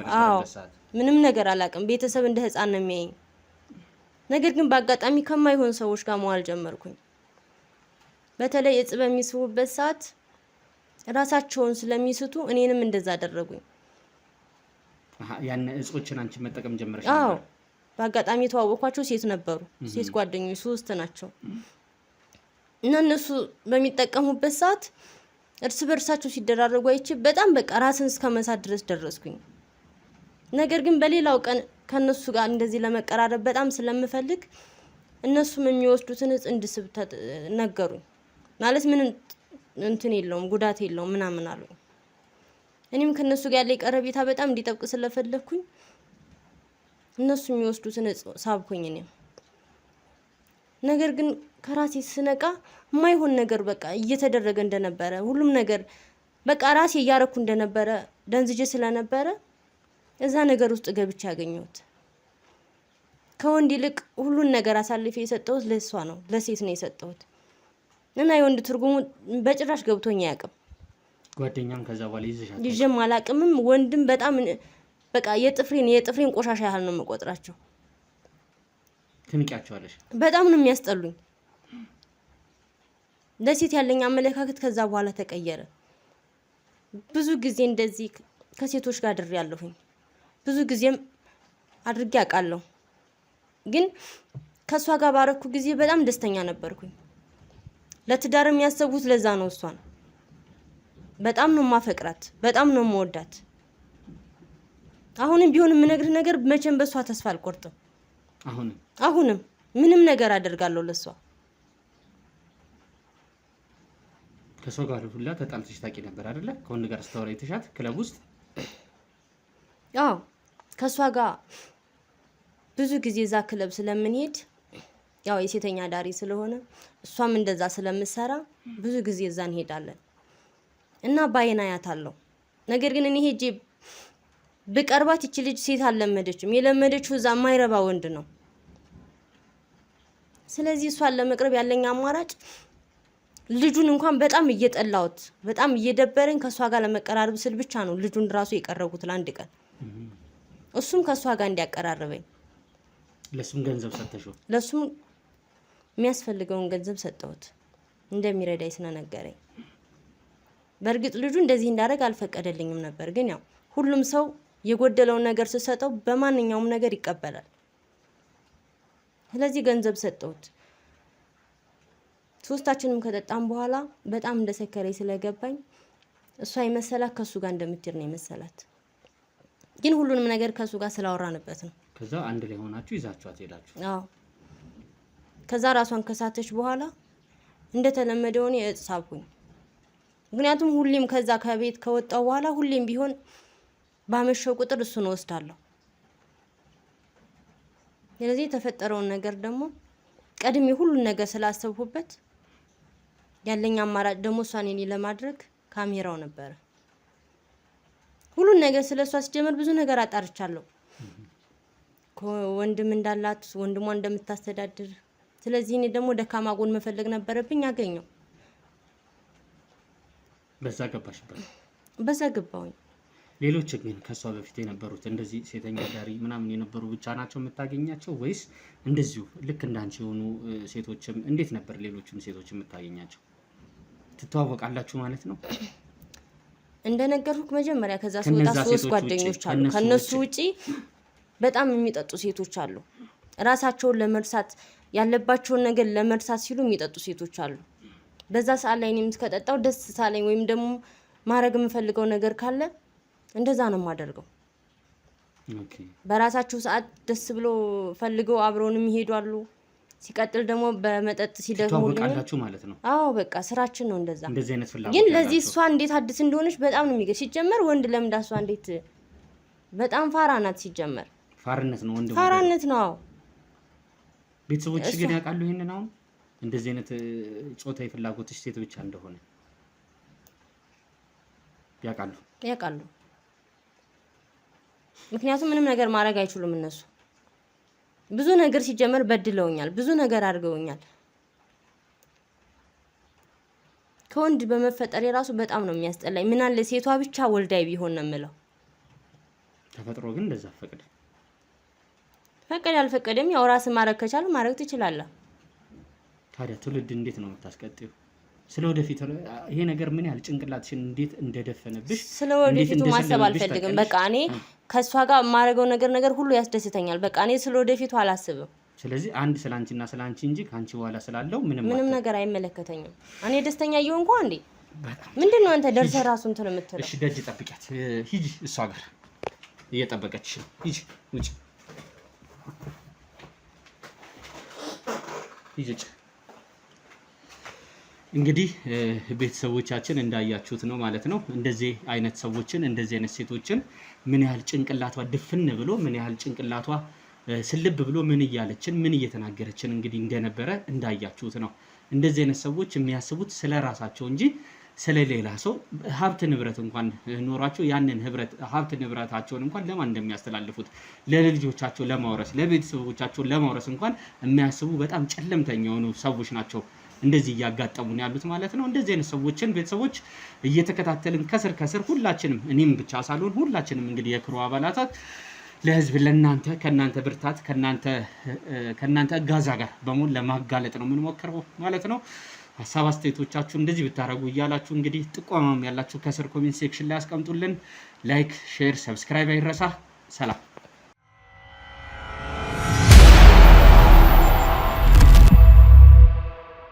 ምንም ነገር አላውቅም። ቤተሰብ እንደ ህፃን ነው የሚያየኝ። ነገር ግን በአጋጣሚ ከማይሆን ሰዎች ጋር መዋል ጀመርኩኝ። በተለይ እጽ በሚስቡበት ሰዓት ራሳቸውን ስለሚስቱ እኔንም እንደዛ አደረጉኝ። ያን እጾችን አንቺ መጠቀም ጀመረሽ? አዎ በአጋጣሚ የተዋወቅኳቸው ሴት ነበሩ። ሴት ጓደኞች 3 ናቸው። እና እነሱ በሚጠቀሙበት ሰዓት እርስ በርሳቸው ሲደራረጉ አይቼ በጣም በቃ ራስን እስከመሳት ድረስ ደረስኩኝ። ነገር ግን በሌላው ቀን ከነሱ ጋር እንደዚህ ለመቀራረብ በጣም ስለምፈልግ እነሱም የሚወስዱትን እጽ እንድስብ ነገሩኝ። ማለት ምንም እንትን የለውም ጉዳት የለውም ምናምን አሉኝ። እኔም ከነሱ ጋር ያለ ቀረቤታ በጣም እንዲጠብቅ ስለፈለኩኝ እነሱ የሚወስዱትን ሳብኩኝ እኔ። ነገር ግን ከራሴ ስነቃ የማይሆን ነገር በቃ እየተደረገ እንደነበረ ሁሉም ነገር በቃ ራሴ እያረኩ እንደነበረ ደንዝጄ ስለነበረ እዛ ነገር ውስጥ ገብቼ ያገኘሁት። ከወንድ ይልቅ ሁሉን ነገር አሳልፌ የሰጠሁት ለሷ ነው፣ ለሴት ነው የሰጠሁት። እና የወንድ ትርጉሙ በጭራሽ ገብቶኝ አያውቅም። ጓደኛም ከዛ በኋላ ይዘሻል? ይዤም አላውቅምም። ወንድም በጣም በቃ የጥፍሬን ቆሻሻ ያህል ነው የምቆጥራቸው። ትንቂያቸዋለሽ? በጣም ነው የሚያስጠሉኝ። ለሴት ያለኝ አመለካከት ከዛ በኋላ ተቀየረ። ብዙ ጊዜ እንደዚህ ከሴቶች ጋር አድሬያለሁኝ። ብዙ ጊዜም አድርጌ አውቃለሁ። ግን ከሷ ጋር ባረኩ ጊዜ በጣም ደስተኛ ነበርኩኝ። ለትዳር የሚያሰቡት ለዛ ነው። እሷን በጣም ነው ማፈቅራት፣ በጣም ነው መወዳት። አሁንም ቢሆን የምነግርህ ነገር መቼም በሷ ተስፋ አልቆርጥም። አሁንም ምንም ነገር አደርጋለሁ ለሷ። ከሰው ጋር ሁላ ተጣልተሽ ታውቂ ነበር አይደለ? ከወንድ ጋር ስታወራ የተሻት ክለብ ውስጥ? አዎ ከሷ ጋር ብዙ ጊዜ እዛ ክለብ ስለምንሄድ ያው የሴተኛ ዳሪ ስለሆነ እሷም እንደዛ ስለምሰራ ብዙ ጊዜ እዛ እንሄዳለን እና ባይናያታለሁ። ነገር ግን እኔ ሄጄ በቀርባት እቺ ልጅ ሴት አልለመደችም። የለመደችው እዛ ማይረባ ወንድ ነው። ስለዚህ እሷን ለመቅረብ ያለኝ አማራጭ ልጁን እንኳን በጣም እየጠላሁት በጣም እየደበረኝ ከሷ ጋር ለመቀራረብ ስል ብቻ ነው ልጁን ራሱ የቀረብኩት ለአንድ ቀን። እሱም ከሷ ጋር እንዲያቀራርበኝ ለሱም ገንዘብ ሰጠሽው? ለሱም የሚያስፈልገውን ገንዘብ ሰጠሁት እንደሚረዳኝ ስለነገረኝ። በእርግጥ ልጁ እንደዚህ እንዳደረግ አልፈቀደልኝም ነበር። ግን ያው ሁሉም ሰው የጎደለውን ነገር ሲሰጠው በማንኛውም ነገር ይቀበላል። ስለዚህ ገንዘብ ሰጠሁት። ሶስታችንም ከጠጣም በኋላ በጣም እንደሰከረኝ ስለገባኝ እሷ የመሰላት ከሱ ጋር እንደምትሄድ ነው የመሰላት። ግን ሁሉንም ነገር ከሱ ጋር ስላወራንበት ነው። ከዛ አንድ ላይ ሆናችሁ ይዛችኋት ሄዳችሁ? አዎ። ከዛ ራሷን ከሳተች በኋላ እንደተለመደው እኔ እጽ ሳብኩኝ። ምክንያቱም ሁሌም ከዛ ከቤት ከወጣው በኋላ ሁሌም ቢሆን ባመሸው ቁጥር እሱን ወስዳለሁ። ስለዚህ የተፈጠረውን ነገር ደግሞ ቀድሜ ሁሉን ነገር ስላሰብኩበት ያለኝ አማራጭ ደግሞ እሷን እኔ ለማድረግ ካሜራው ነበር። ሁሉን ነገር ስለሷ ሲጀመር ብዙ ነገር አጣርቻለሁ። ወንድም እንዳላት፣ ወንድሟ እንደምታስተዳድር። ስለዚህ እኔ ደግሞ ደካማ ጎን መፈለግ ነበረብኝ። አገኘው። በዛ ገባሽበት? በዛ ገባሁኝ። ሌሎች ግን ከሷ በፊት የነበሩት እንደዚህ ሴተኛ ዳሪ ምናምን የነበሩ ብቻ ናቸው የምታገኛቸው ወይስ እንደዚሁ ልክ እንዳንቺ የሆኑ ሴቶችም? እንዴት ነበር ሌሎችም ሴቶች የምታገኛቸው? ትተዋወቃላችሁ ማለት ነው? እንደነገርኩክ መጀመሪያ ከዛ ሲወጣ ሶስት ጓደኞች አሉ። ከነሱ ውጪ በጣም የሚጠጡ ሴቶች አሉ። ራሳቸውን ለመርሳት ያለባቸውን ነገር ለመርሳት ሲሉ የሚጠጡ ሴቶች አሉ። በዛ ሰዓት ላይ እኔም ከጠጣው ደስ ሳለኝ ወይም ደግሞ ማድረግ የምፈልገው ነገር ካለ እንደዛ ነው የማደርገው። ኦኬ። በራሳቸው ሰዓት ደስ ብሎ ፈልገው አብረውንም ይሄዳሉ። ሲቀጥል ደግሞ በመጠጥ ሲደግሙልኝ ትተዋወቃላችሁ ማለት ነው? አዎ በቃ ስራችን ነው እንደዛ። እንደዚህ አይነት ፍላጎት ግን ለዚህ እሷ እንዴት አዲስ እንደሆነች በጣም ነው የሚገርም። ሲጀመር ወንድ ለምዳ እሷ እንዴት በጣም ፋራ ናት። ሲጀመር ፋርነት ነው፣ ወንድ ፋራነት ነው። ቤተሰቦች ግን ያውቃሉ ይሄንን? አሁን እንደዚህ አይነት ጾታዊ ፍላጎትሽ ሴት ብቻ እንደሆነ ያውቃሉ? ያውቃሉ። ምክንያቱም ምንም ነገር ማድረግ አይችሉም እነሱ። ብዙ ነገር ሲጀመር በድለውኛል፣ ብዙ ነገር አድርገውኛል። ከወንድ በመፈጠር የራሱ በጣም ነው የሚያስጠላኝ። ምን አለ ሴቷ ብቻ ወልዳይ ቢሆን ነው የምለው። ተፈጥሮ ግን እንደዛ ፈቅደ ፈቀደ አልፈቀደም ያው ራስ ማድረግ ከቻለ ማድረግ ትችላለህ። ታዲያ ትውልድ እንዴት ነው የምታስቀጥዩ? ስለወደፊት ይሄ ነገር ምን ያህል ጭንቅላትሽን እንዴት እንደደፈነብሽ ስለወደፊቱ ማሰብ አልፈልግም። በቃ እኔ ከሷ ጋር ማድረገው ነገር ሁሉ ያስደስተኛል። በቃ እኔ ስለወደፊቱ አላስብም። ስለዚህ አንድ ስላንቺና ስላንቺ እንጂ ካንቺ በኋላ ስላለው ምንም ነገር አይመለከተኝም። እኔ ደስተኛ እየሆንኩ እንዴ ምንድነው አንተ ደርሰህ ራሱ እንትን የምትለው? እሺ ደጅ ጠብቂያት፣ ሂጂ። እሷ ጋር እየጠበቀችሽ ነው። ሂጂ፣ ውጪ፣ ሂጂ። እንግዲህ ቤተሰቦቻችን እንዳያችሁት ነው ማለት ነው። እንደዚህ አይነት ሰዎችን እንደዚህ አይነት ሴቶችን ምን ያህል ጭንቅላቷ ድፍን ብሎ ምን ያህል ጭንቅላቷ ስልብ ብሎ ምን እያለችን ምን እየተናገረችን እንግዲህ እንደነበረ እንዳያችሁት ነው። እንደዚህ አይነት ሰዎች የሚያስቡት ስለ ራሳቸው እንጂ ስለሌላ ሰው ሀብት ንብረት እንኳን ኖሯቸው ያንን ሀብት ንብረታቸውን እንኳን ለማን እንደሚያስተላልፉት ለልጆቻቸው ለማውረስ ለቤተሰቦቻቸው ለማውረስ እንኳን የሚያስቡ በጣም ጨለምተኛ የሆኑ ሰዎች ናቸው እንደዚህ እያጋጠሙን ያሉት ማለት ነው። እንደዚህ አይነት ሰዎችን ቤተሰቦች እየተከታተልን ከስር ከስር ሁላችንም እኔም ብቻ ሳልሆን ሁላችንም እንግዲህ የክሩ አባላታት ለህዝብ ለናንተ ከናንተ ብርታት ከናንተ እጋዛ ጋር በመሆን ለማጋለጥ ነው የምንሞክረው ማለት ነው። ሀሳብ አስተያየቶቻችሁ እንደዚህ ብታረጉ እያላችሁ እንግዲህ ጥቆማም ያላችሁ ከስር ኮሜንት ሴክሽን ላይ አስቀምጡልን። ላይክ፣ ሼር፣ ሰብስክራይብ አይረሳ። ሰላም